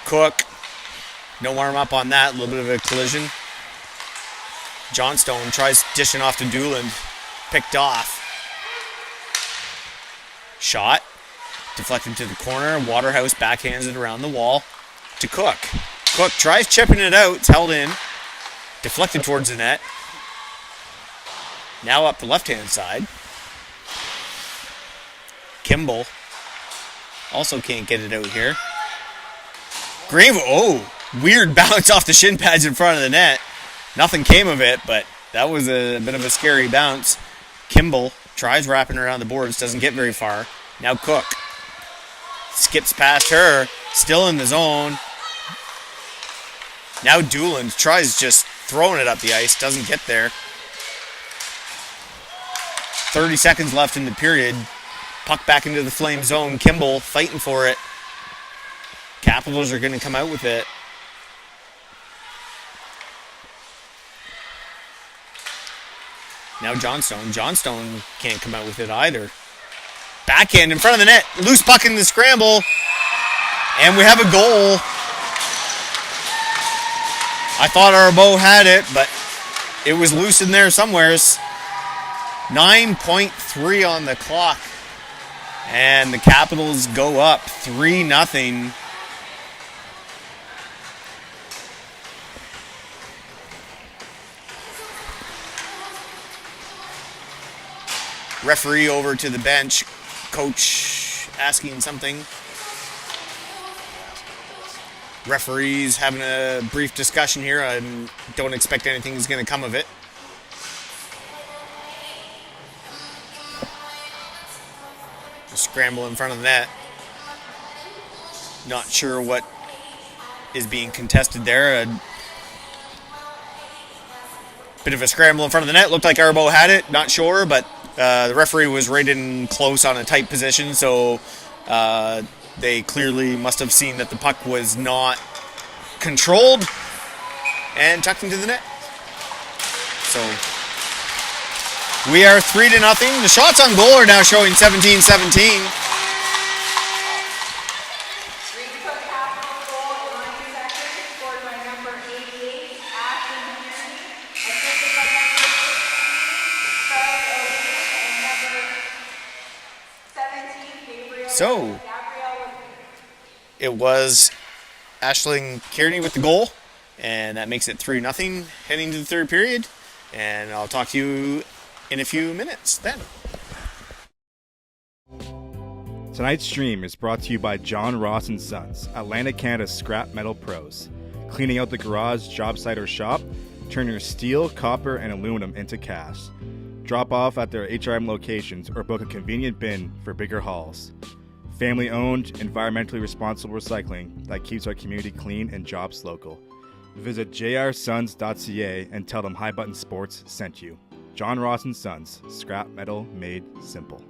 Cook. No arm up on that. A little bit of a collision. Johnstone tries dishing off to Dooland. Picked off. Shot. Deflected to the corner. Waterhouse backhands it around the wall to Cook. Cook tries chipping it out. It's held in. Deflected towards the net. Now up the left-hand side. Kimball also can't get it out here. Greenwood, oh, weird bounce off the shin pads in front of the net. Nothing came of it, but that was a bit of a scary bounce. Kimball tries wrapping around the boards, doesn't get very far. Now Cook skips past her, still in the zone. Now Dooland tries just throwing it up the ice, doesn't get there. 30 seconds left in the period. Puck back into the Flame zone. Kimball fighting for it. Capitals are going to come out with it. Now Johnstone. Johnstone can't come out with it either. Backhand in front of the net. Loose puck in the scramble. And we have a goal. I thought Arbo had it, but it was loose in there somewheres. 9.3 on the clock. And the Capitals go up 3-0. Referee over to the bench. Coach asking something. Referees having a brief discussion here. I don't expect anything's going to come of it. A scramble in front of the net. Not sure what is being contested there. A bit of a scramble in front of the net. Looked like Arbo had it. Not sure, but the referee was right in close on a tight position, so they clearly must have seen that the puck was not controlled and tucked into the net. So we are 3-0. The shots on goal are now showing 17-17. So it was Aisling Kearney with the goal, and that makes it 3-0 heading to the third period. And I'll talk to you in a few minutes then. Tonight's stream is brought to you by John Ross & Sons, Atlantic Canada's scrap metal pros. Cleaning out the garage, job site, or shop, turn your steel, copper, and aluminum into cast. Drop off at their HRM locations or book a convenient bin for bigger hauls. Family owned, environmentally responsible recycling that keeps our community clean and jobs local. Visit jrsons.ca and tell them High Button Sports sent you. John Ross and Sons, scrap metal made simple.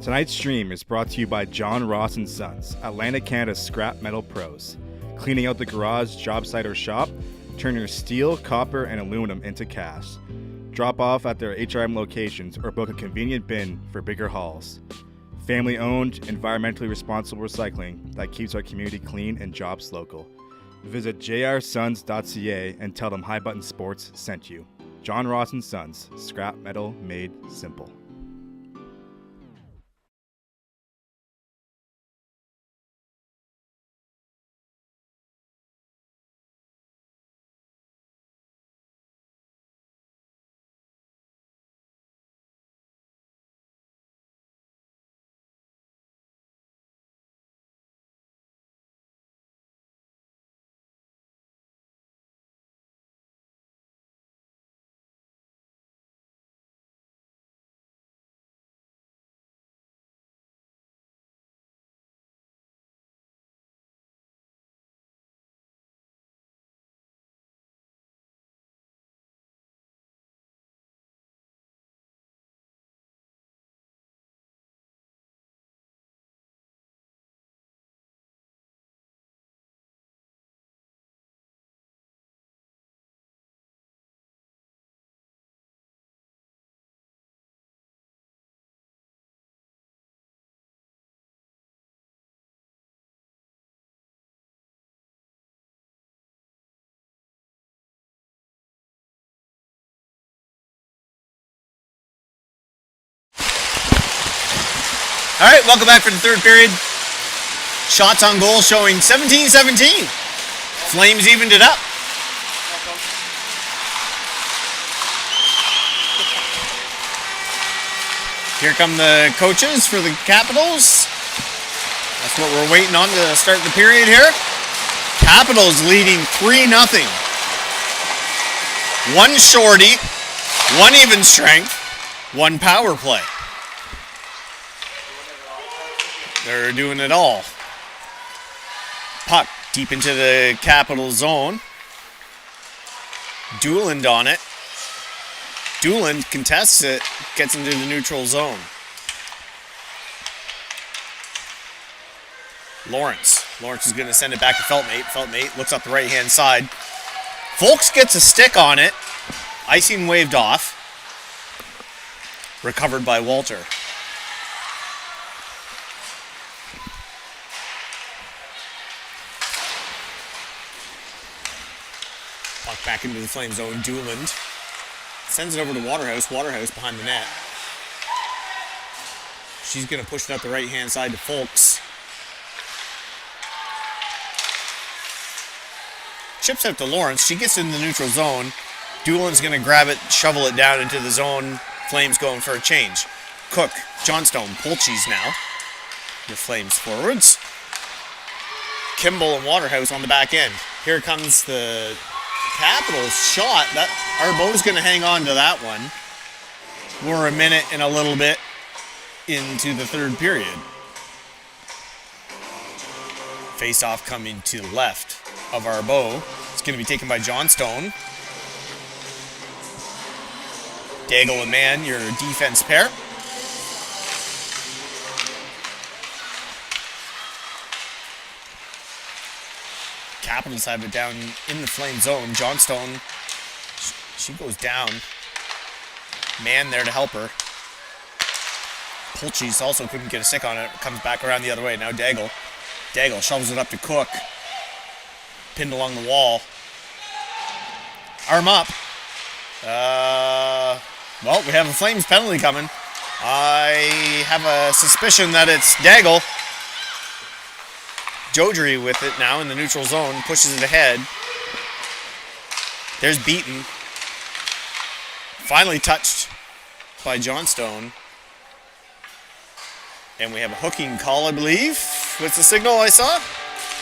Tonight's stream is brought to you by John Ross and Sons, Atlantic Canada's scrap metal pros. Cleaning out the garage, job site, or shop, turn your steel, copper, and aluminum into cash. Drop off at their HRM locations or book a convenient bin for bigger hauls. Family-owned, environmentally responsible recycling that keeps our community clean and jobs local. Visit jrsons.ca and tell them High Button Sports sent you. John Ross and Sons, scrap metal made simple. All right, welcome back for the third period. Shots on goal showing 17-17. Flames evened it up. Here come the coaches for the Capitals. That's what we're waiting on to start the period here. Capitals leading 3-0. One shorty, one even strength, one power play. They're doing it all. Puck deep into the Capital zone. Dooland on it. Dooland contests it, gets into the neutral zone. Lawrence is going to send it back to Feltmate. Feltmate looks up the right-hand side. Folks gets a stick on it. Icing waved off. Recovered by Walter. Puck back into the Flame zone. Dooland sends it over to Waterhouse. Waterhouse behind the net. She's going to push it up the right-hand side to Folks. Chips out to Lawrence. She gets in the neutral zone. Doolin's going to grab it, shovel it down into the zone. Flames going for a change. Cook, Johnstone, Polchis now. The Flames forwards. Kimball and Waterhouse on the back end. Here comes the Capitals shot. That Arbeau's going to hang on to that one. We're a minute and a little bit into the third period. Face-off coming to the left of Arbeau. It's going to be taken by Johnstone. Daigle and Mann, your defense pair. Capitals have it down in the Flame zone. Johnstone, she goes down. Mann there to help her. Polchis also couldn't get a stick on it. Comes back around the other way. Now Daigle. Daigle shovels it up to Cook. Pinned along the wall. Arm up. Well, we have a Flames penalty coming. I have a suspicion that it's Daigle. Jodry with it now in the neutral zone. Pushes it ahead. There's Beaton. Finally touched by Johnstone. And we have a hooking call, I believe. What's the signal I saw?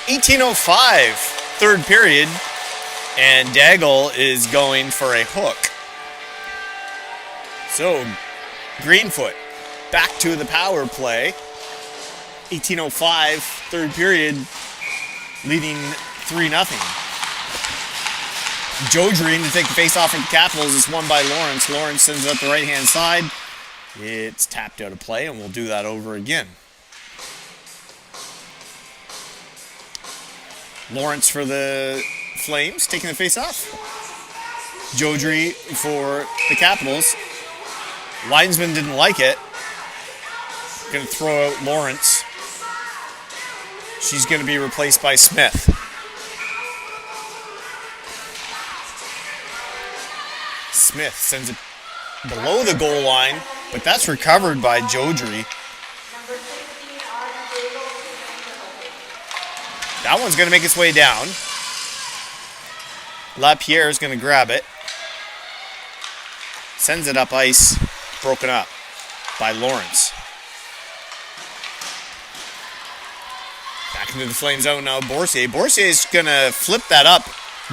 18:05, third period. And Daigle is going for a hook. So, Greenfoot back to the power play. 18:05, third period, leading 3-0. Jodry to take the face off from the Capitals is won by Lawrence. Lawrence sends it up the right-hand side. It's tapped out of play, and we'll do that over again. Lawrence for the Flames, taking the face off. Jodry for the Capitals. Linesman didn't like it. Going to throw out Lawrence. She's going to be replaced by Smith. Smith sends it below the goal line, but that's recovered by Jodry. That one's going to make its way down. Lapierre is going to grab it. Sends it up ice. Broken up by Lawrence. Back into the Flame zone now, Boursier. Boursier is going to flip that up.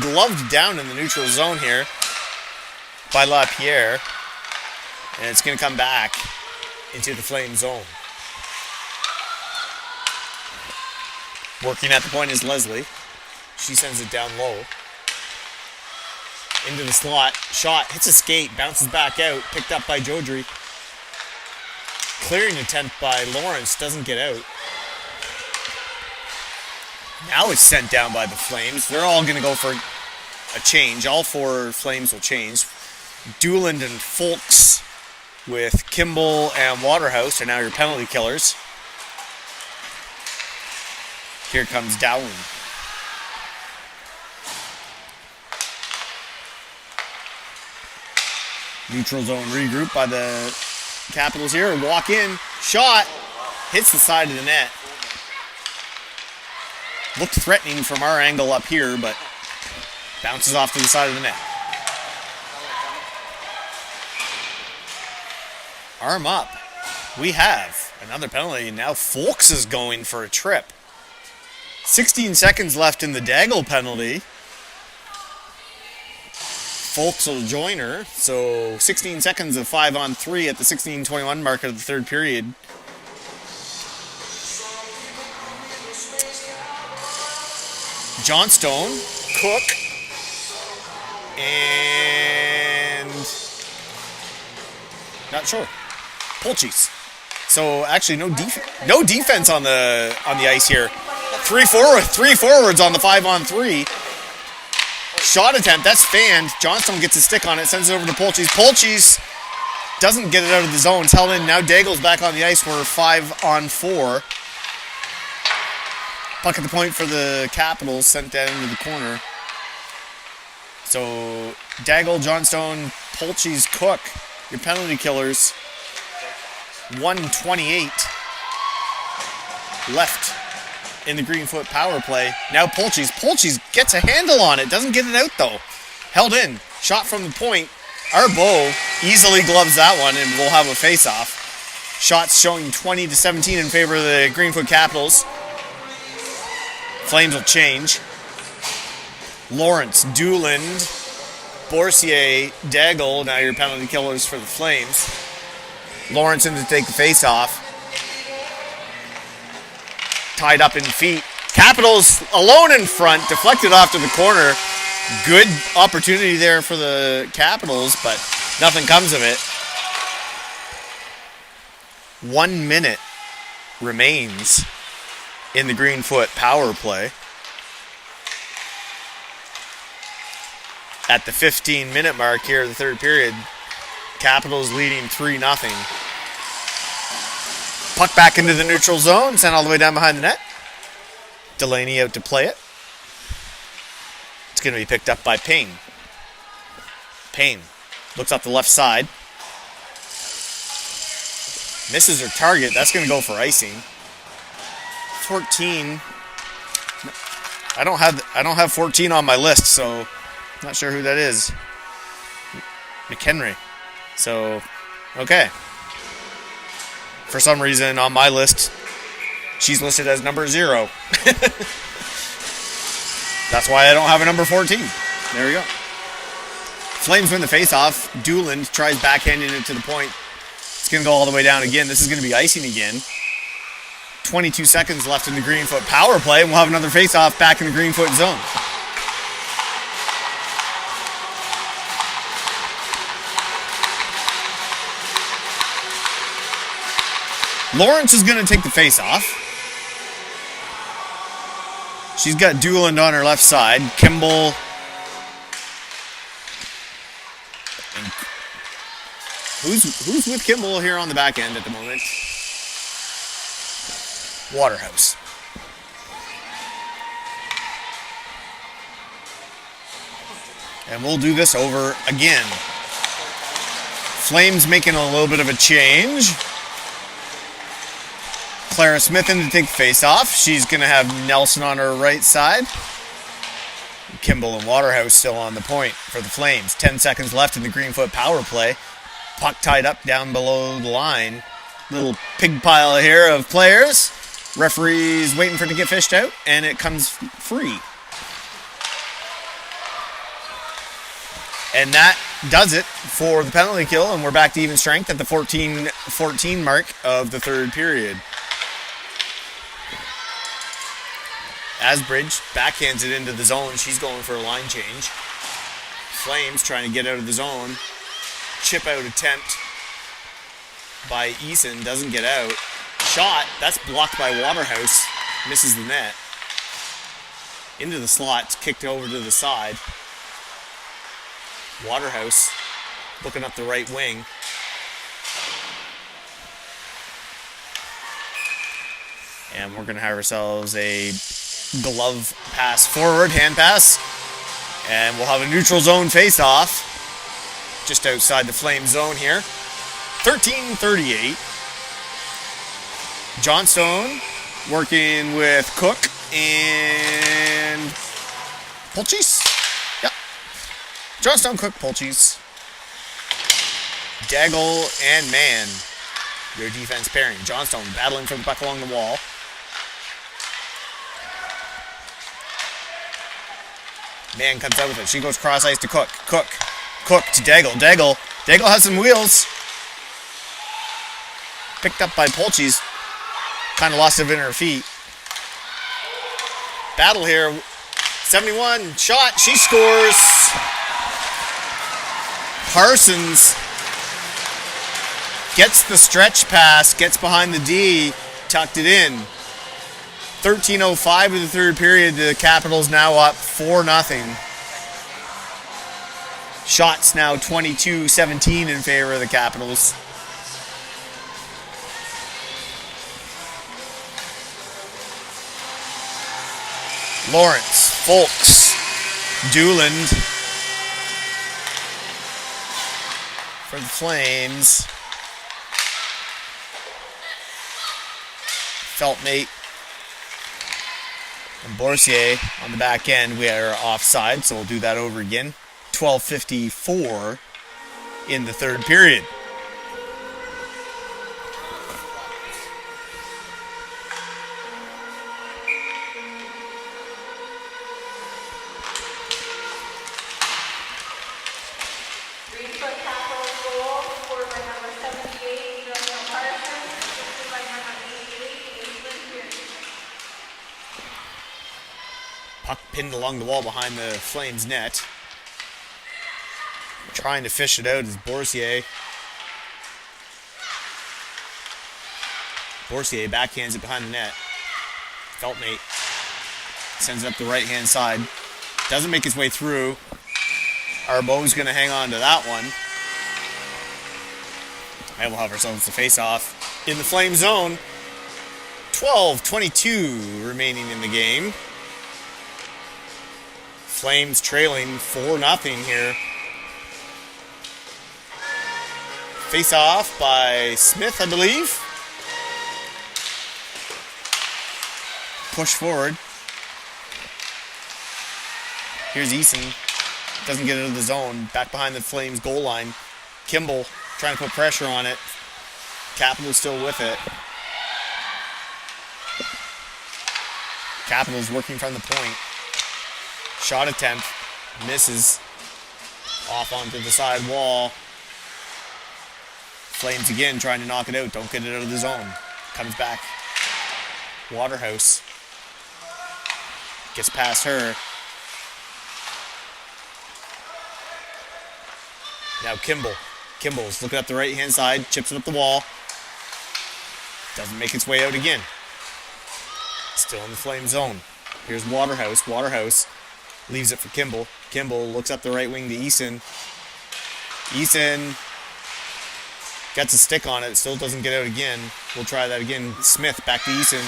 Gloved down in the neutral zone here by Lapierre. And it's going to come back into the Flame zone. Working at the point is Leslie. She sends it down low. Into the slot. Shot. Hits a skate. Bounces back out. Picked up by Jodry. Clearing attempt by Lawrence. Doesn't get out. Now it's sent down by the Flames. They're all going to go for a change. All four Flames will change. Dooland and Folks with Kimball and Waterhouse are now your penalty killers. Here comes Dowling. Neutral zone regroup by the Capitals here. Walk in. Shot. Hits the side of the net. Looked threatening from our angle up here, but bounces off to the side of the net. Arm up. We have another penalty. Now Folks is going for a trip. 16 seconds left in the Daigle penalty. Folks will join her. So 16 seconds of 5-on-3 at the 16:21 mark of the third period. Johnstone, Cook, and not sure. Polchis. So actually no defense on the ice here. Three forwards on the 5-on-3. Shot attempt, that's fanned. Johnstone gets a stick on it, sends it over to Polchis. Polchis doesn't get it out of the zone. It's held in. Now Daigle's back on the ice. We're 5-on-4. Puck at the point for the Capitals, sent down into the corner. So Daigle, Johnstone, Polchis, Cook, your penalty killers. 1:28 left in the Greenfoot power play. Now Polchis. Polchis gets a handle on it. Doesn't get it out though. Held in. Shot from the point. Arbo easily gloves that one and we'll have a face-off. Shots showing 20-17 in favor of the Greenfoot Capitals. Flames will change. Lawrence, Dooland, Boursier, Daigle, now your penalty killers for the Flames. Lawrence in to take the face-off. Tied up in feet. Capitals alone in front, deflected off to the corner. Good opportunity there for the Capitals, but nothing comes of it. 1 minute remains in the Greenfoot power play. At the 15-minute mark here of the third period, Capitals leading 3-0. Puck back into the neutral zone, sent all the way down behind the net. Delaney out to play it. It's going to be picked up by Payne. Payne looks up the left side. Misses her target. That's going to go for icing. 14. I don't have 14 on my list, so not sure who that is. McHenry. So, okay. For some reason, on my list, she's listed as number 0. That's why I don't have a number 14. There we go. Flames win the face-off. Dooland tries backhanding it to the point. It's going to go all the way down again. This is going to be icing again. 22 seconds left in the Greenfoot power play, and we'll have another face-off back in the Greenfoot zone. Lawrence is going to take the face off. She's got Dooland on her left side. Kimball. And who's with Kimball here on the back end at the moment? Waterhouse. And we'll do this over again. Flames making a little bit of a change. Clara Smith in to take the face off. She's going to have Nelson on her right side. Kimball and Waterhouse still on the point for the Flames. 10 seconds left in the Greenfoot power play. Puck tied up down below the line. Little pig pile here of players. Referee's waiting for it to get fished out, and it comes free. And that does it for the penalty kill, and we're back to even strength at the 14-14 mark of the third period. Asbridge backhands it into the zone. She's going for a line change. Flames trying to get out of the zone. Chip out attempt by Eason. Doesn't get out. Shot. That's blocked by Waterhouse. Misses the net. Into the slot. Kicked over to the side. Waterhouse looking up the right wing. And we're going to have ourselves a glove pass forward, hand pass. And we'll have a neutral zone face-off just outside the Flame zone here. 13:38. Johnstone working with Cook and Pulchis. Yep. Johnstone, Cook, Pulchis. Daigle and Mann. Your defense pairing. Johnstone battling for the puck along the wall. Mann comes out with it. She goes cross ice to Cook. Cook to Daigle. Daigle has some wheels. Picked up by Pulchis. Kind of lost it in her feet. Battle here. 71 shot. She scores. Parsons gets the stretch pass. Gets behind the D. Tucked it in. 13:05 of the third period. The Capitals now up 4-0. Shots now 22-17 in favor of the Capitals. Lawrence, Folks, Dooland for the Flames. Feltmate and Borsier on the back end. We are offside, so we'll do that over again. 12:54 in the third period. Greenfoot Capitals goal scored by number 78, Daniel Parsons, assisted by number 88, Aislinn Tierney. Puck pinned along the wall behind the Flames net. Trying to fish it out is Borsier. Borsier backhands it behind the net. Feltmate sends it up the right-hand side. Doesn't make his way through. Arbeau's going to hang on to that one. And we'll have ourselves the face-off in the Flame zone. 12:22 remaining in the game. Flames trailing 4-0 here. Face-off by Smith, I believe. Push forward. Here's Eason. Doesn't get into the zone. Back behind the Flames goal line. Kimball trying to put pressure on it. Capitals still with it. Capitals working from the point. Shot attempt. Misses. Off onto the side wall. Flames again trying to knock it out. Don't get it out of the zone. Comes back. Waterhouse. Gets past her. Now Kimball's looking up the right-hand side. Chips it up the wall. Doesn't make its way out again. Still in the flame zone. Here's Waterhouse. Waterhouse leaves it for Kimball. Kimball looks up the right wing to Eason. Eason gets a stick on it. Still doesn't get out again. We'll try that again. Smith back to Eason.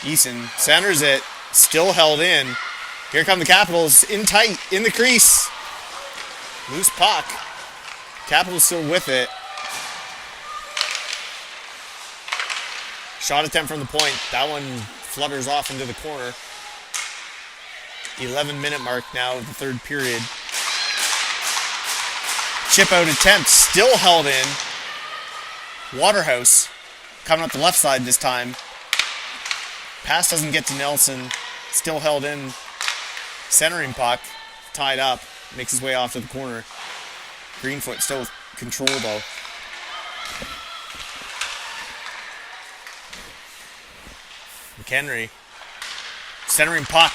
Eason centers it. Still held in. Here come the Capitals in tight, in the crease. Loose puck. Capitals still with it. Shot attempt from the point. That one flutters off into the corner. 11-minute mark now of the third period. Chip out attempt still held in. Waterhouse coming up the left side this time. Pass doesn't get to Nelson. Still held in. Centering puck. Tied up. Makes his way off to the corner. Greenfoot still with control though. McHenry. Centering puck.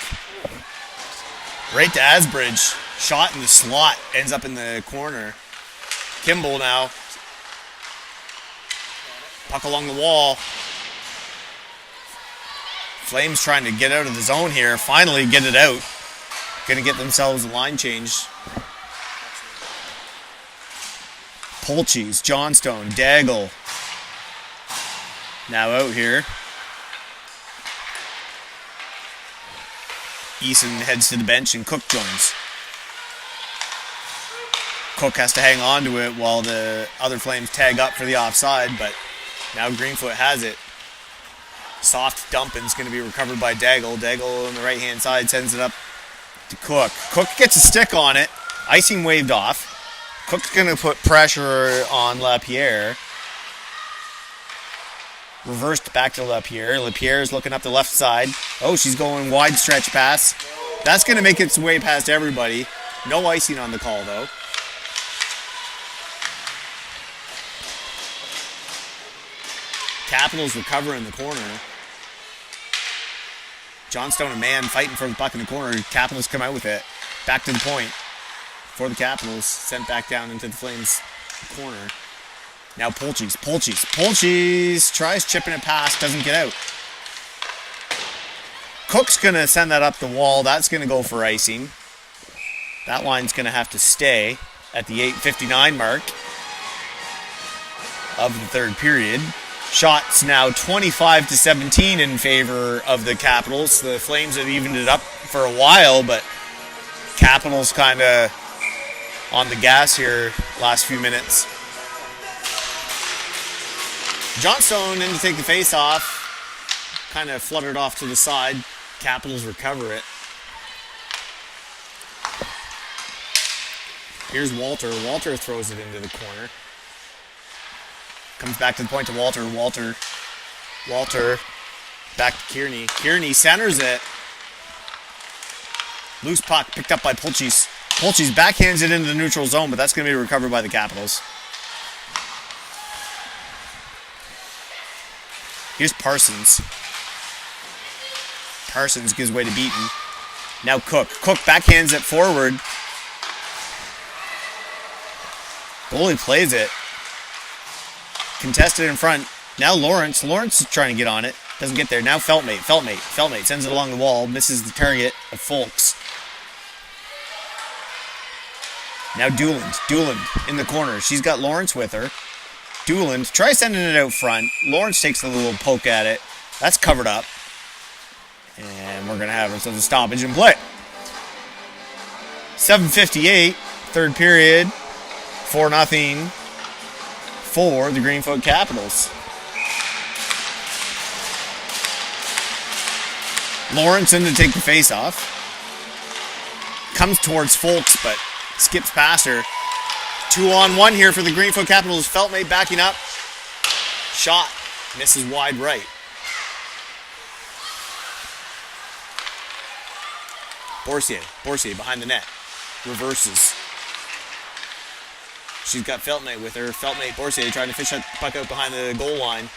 Right to Asbridge. Shot in the slot. Ends up in the corner. Kimball now. Puck along the wall. Flames trying to get out of the zone here. Finally get it out. Going to get themselves a line change. Polchis, Johnstone, Daigle. Now out here. Eason heads to the bench and Cook joins. Cook has to hang on to it while the other Flames tag up for the offside, but now Greenfoot has it. Soft dumping's going to be recovered by Daigle. Daigle on the right-hand side sends it up to Cook. Cook gets a stick on it. Icing waved off. Cook's going to put pressure on Lapierre. Reversed back to Lapierre. Lapierre's looking up the left side. Oh, she's going wide stretch pass. That's going to make its way past everybody. No icing on the call, though. Capitals recover in the corner. Johnstone and Mann fighting for the puck in the corner. Capitals come out with it. Back to the point for the Capitals. Sent back down into the Flames corner. Now Polchis tries chipping it past, doesn't get out. Cook's going to send that up the wall. That's going to go for icing. That line's going to have to stay at the 8:59 mark of the third period. Shots now 25-17 in favor of the Capitals. The Flames have evened it up for a while, but Capitals kind of on the gas here last few minutes. Johnstone in to take the face off. Kind of fluttered off to the side. Capitals recover it. Here's Walter. Walter throws it into the corner. Comes back to the point to Walter. Walter back to Kearney. Kearney centers it. Loose puck picked up by Polchis. Polchis backhands it into the neutral zone, but that's going to be recovered by the Capitals. Here's Parsons. Parsons gives way to Beaton. Now Cook. Cook backhands it forward. Goalie plays it. Contested in front. Now Lawrence. Lawrence is trying to get on it. Doesn't get there. Now Feltmate. Feltmate sends it along the wall. Misses the target of Folks. Now Dooland in the corner. She's got Lawrence with her. Dooland tries sending it out front. Lawrence takes a little poke at it. That's covered up. And we're going to have ourselves a stoppage in play. 7:58, third period. 4-0 for the Greenfoot Capitals. Lawrence in to take the face-off. Comes towards Folks, but skips past her. 2-on-1 here for the Greenfoot Capitals. Feltmate backing up. Shot. Misses wide right. Borsier behind the net. Reverses. She's got Feltmate with her. Feltmate, Borsier trying to fish that puck out behind the goal line.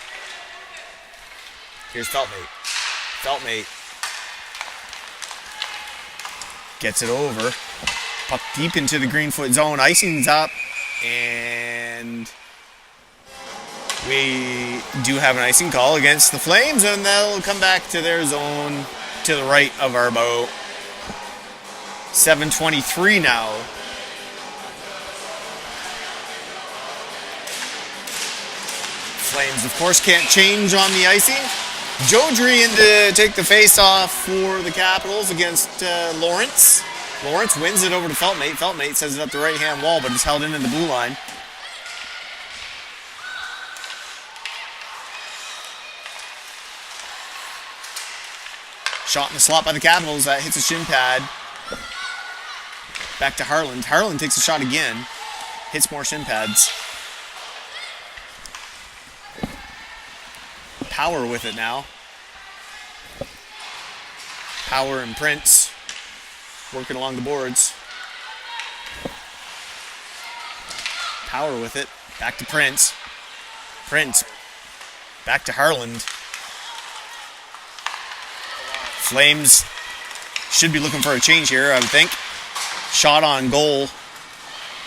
Here's Feltmate. Feltmate gets it over. Puck deep into the Greenfoot zone. Icing's up. And We do have an icing call against the Flames, and they'll come back to their zone to the right of our boat. 7:23 now. Flames, of course, can't change on the icing. Jodry in to take the face-off for the Capitals against Lawrence. Lawrence wins it over to Feltmate. Feltmate sends it up the right-hand wall, but it's held in the blue line. Shot in the slot by the Capitals. That hits a shin pad. Back to Harland. Harland takes a shot again. Hits more shin pads. Power with it now. Power and Prince working along the boards. Power with it. Back to Prince. Prince. Back to Harland. Flames should be looking for a change here, I would think. Shot on goal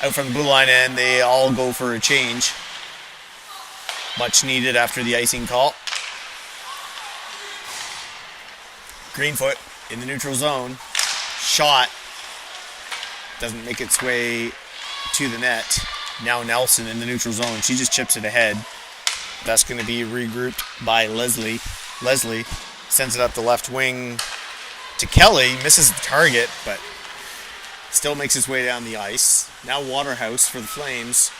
out from the blue line, and they all go for a change. Much needed after the icing call. Greenfoot in the neutral zone. Shot. Doesn't make its way to the net. Now Nelson in the neutral zone. She just chips it ahead. That's going to be regrouped by Leslie. Leslie sends it up the left wing to Kelly. Misses the target, but still makes its way down the ice. Now Waterhouse for the Flames.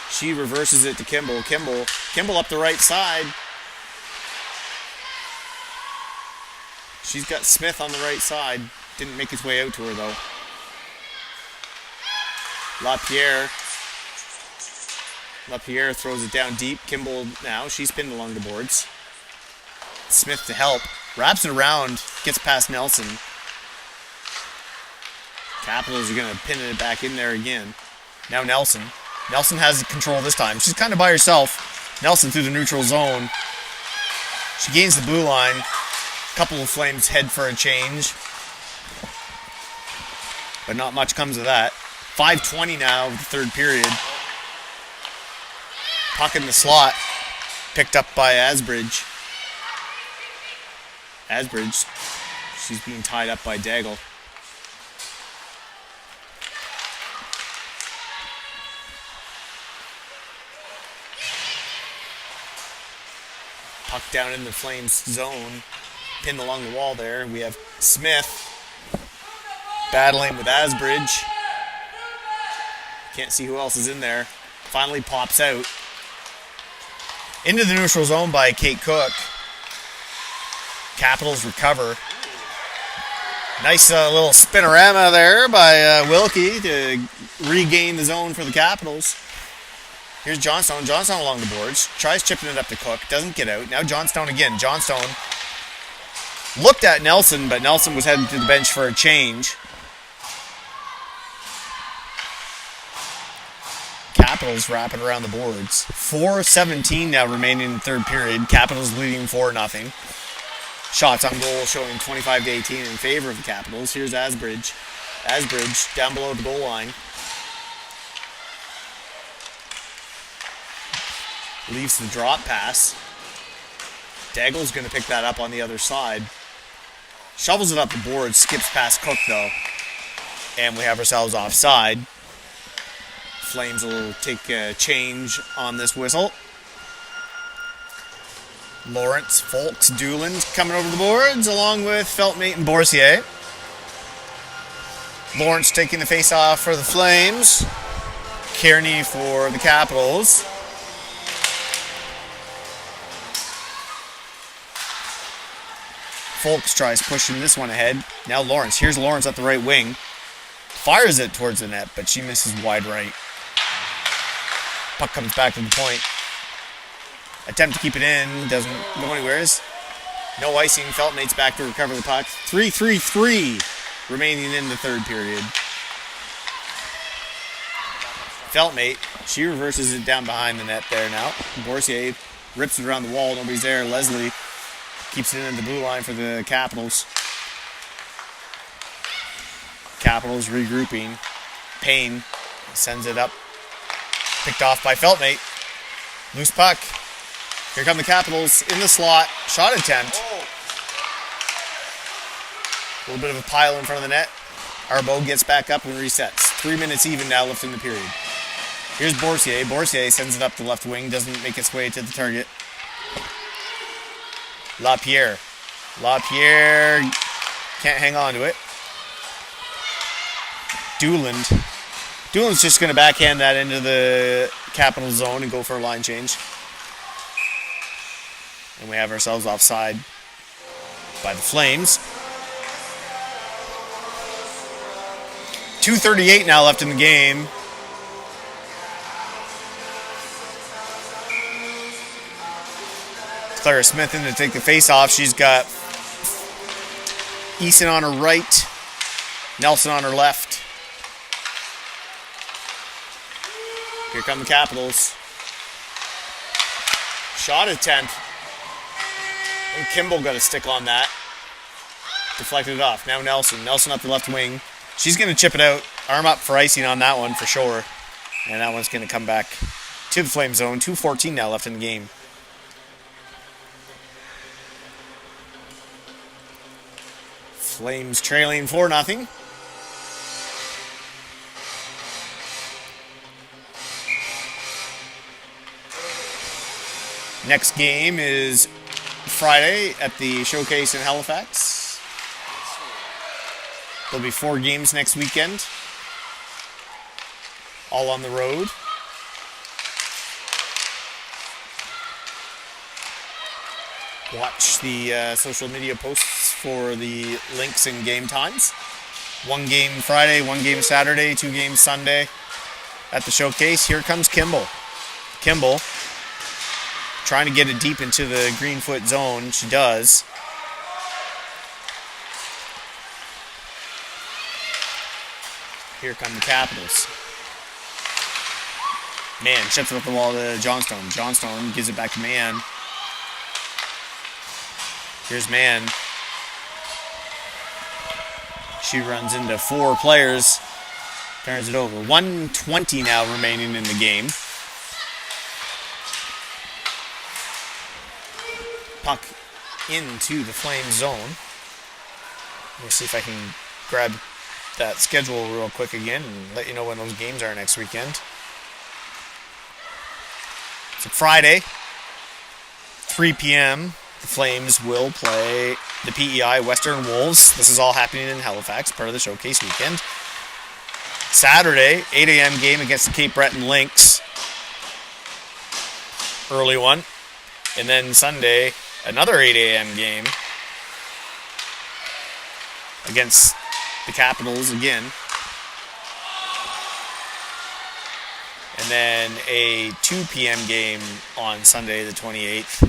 She reverses it to Kimball. Kimball up the right side. She's got Smith on the right side. Didn't make his way out to her, though. LaPierre throws it down deep. Kimball now. She's pinned along the boards. Smith to help. Wraps it around. Gets past Nelson. Capitals are going to pin it back in there again. Now Nelson. Nelson has control this time. She's kind of by herself. Nelson through the neutral zone. She gains the blue line. Couple of Flames head for a change. But not much comes of that. 5:20 now of the third period. Puck in the slot. Picked up by Asbridge. Asbridge. She's being tied up by Daigle. Puck down in the Flames zone. Pinned along the wall there. We have Smith battling with Asbridge. Can't see who else is in there. Finally pops out. Into the neutral zone by Kate Cook. Capitals recover. Nice little spinorama there by Wilkie to regain the zone for the Capitals. Here's Johnstone. Johnstone along the boards. Tries chipping it up to Cook. Doesn't get out. Now Johnstone again. Johnstone looked at Nelson, but Nelson was heading to the bench for a change. Capitals wrapping around the boards. 4:17 now remaining in the third period. Capitals leading 4-0. Shots on goal showing 25-18 in favor of the Capitals. Here's Asbridge. Asbridge down below the goal line. Leaves the drop pass. Daigle's going to pick that up on the other side. Shovels it up the board. Skips past Cook, though. And we have ourselves offside. Flames will take a change on this whistle. Lawrence, Folks, Doolin coming over the boards along with Feltmate and Boursier. Lawrence taking the face-off for the Flames. Kearney for the Capitals. Folks tries pushing this one ahead. Now Lawrence. Here's Lawrence up the right wing. Fires it towards the net, but she misses wide right. Puck comes back to the point. Attempt to keep it in. Doesn't go anywhere. No icing. Feltmate's back to recover the puck. 3-3-3 remaining in the third period. Feltmate. She reverses it down behind the net there now. Boursier rips it around the wall. Nobody's there. Leslie keeps it in the blue line for the Capitals. Capitals regrouping. Payne sends it up. Picked off by Feltmate. Loose puck. Here come the Capitals in the slot. Shot attempt. A little bit of a pile in front of the net. Arbo gets back up and resets. 3 minutes even now left in the period. Here's Boursier. Boursier sends it up the left wing. Doesn't make its way to the target. LaPierre. LaPierre can't hang on to it. Dooland. Dooland's just going to backhand that into the Capital zone and go for a line change. And we have ourselves offside by the Flames. 2:38 now left in the game. Clara Smith in to take the face off. She's got Eason on her right, Nelson on her left. Here come the Capitals. Shot attempt. And Kimball got a stick on that. Deflected it off. Now Nelson. Nelson up the left wing. She's going to chip it out. Arm up for icing on that one for sure. And that one's going to come back to the Flame zone. 2:14 now left in the game. Flames trailing 4-0. Next game is Friday at the Showcase in Halifax. There'll be 4 games next weekend, all on the road. Watch the social media posts for the links and game times. 1 game Friday, 1 game Saturday, 2 games Sunday at the Showcase. Here comes Kimball. Kimball trying to get it deep into the Greenfoot zone. She does. Here come the Capitals. Mann chips it up the wall to Johnstone. Johnstone gives it back to Mann. Here's Mann. She runs into 4 players. Turns it over. 1:20 now remaining in the game. Puck into the Flame zone. Let me see if I can grab that schedule real quick again and let you know when those games are next weekend. It's a Friday, 3 p.m. The Flames will play the PEI Western Wolves. This is all happening in Halifax, part of the Showcase weekend. Saturday, 8 a.m. game against the Cape Breton Lynx. Early one. And then Sunday, another 8 a.m. game against the Capitals again. And then a 2 p.m. game on Sunday the 28th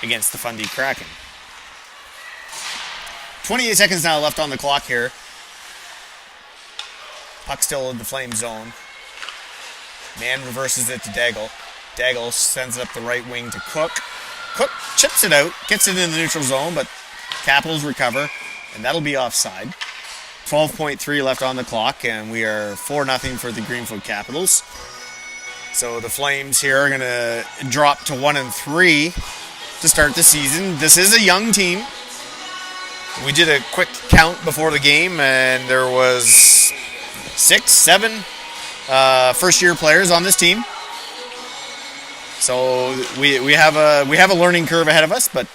against the Fundy Kraken. 28 seconds now left on the clock here. Puck still in the Flame zone. Mann reverses it to Daigle. Daigle sends it up the right wing to Cook. Cook chips it out, gets it in the neutral zone, but Capitals recover, and that'll be offside. 12.3 left on the clock, and we are 4-0 for the Greenfoot Capitals. So the Flames here are going to drop to 1-3 to start the season. This is a young team. We did a quick count before the game, and there was 6, 7 first-year players on this team. So we have a learning curve ahead of us, but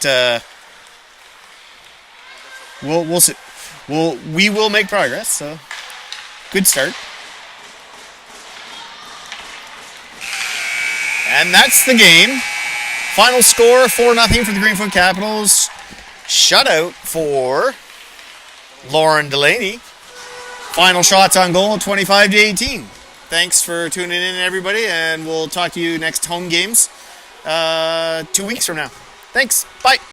we'll see. We will make progress. So good start. And that's the game. Final score 4-0 for the Greenfoot Capitals. Shutout for Lauren Delaney. Final shots on goal 25-18. Thanks for tuning in, everybody, and we'll talk to you next home games 2 weeks from now. Thanks. Bye.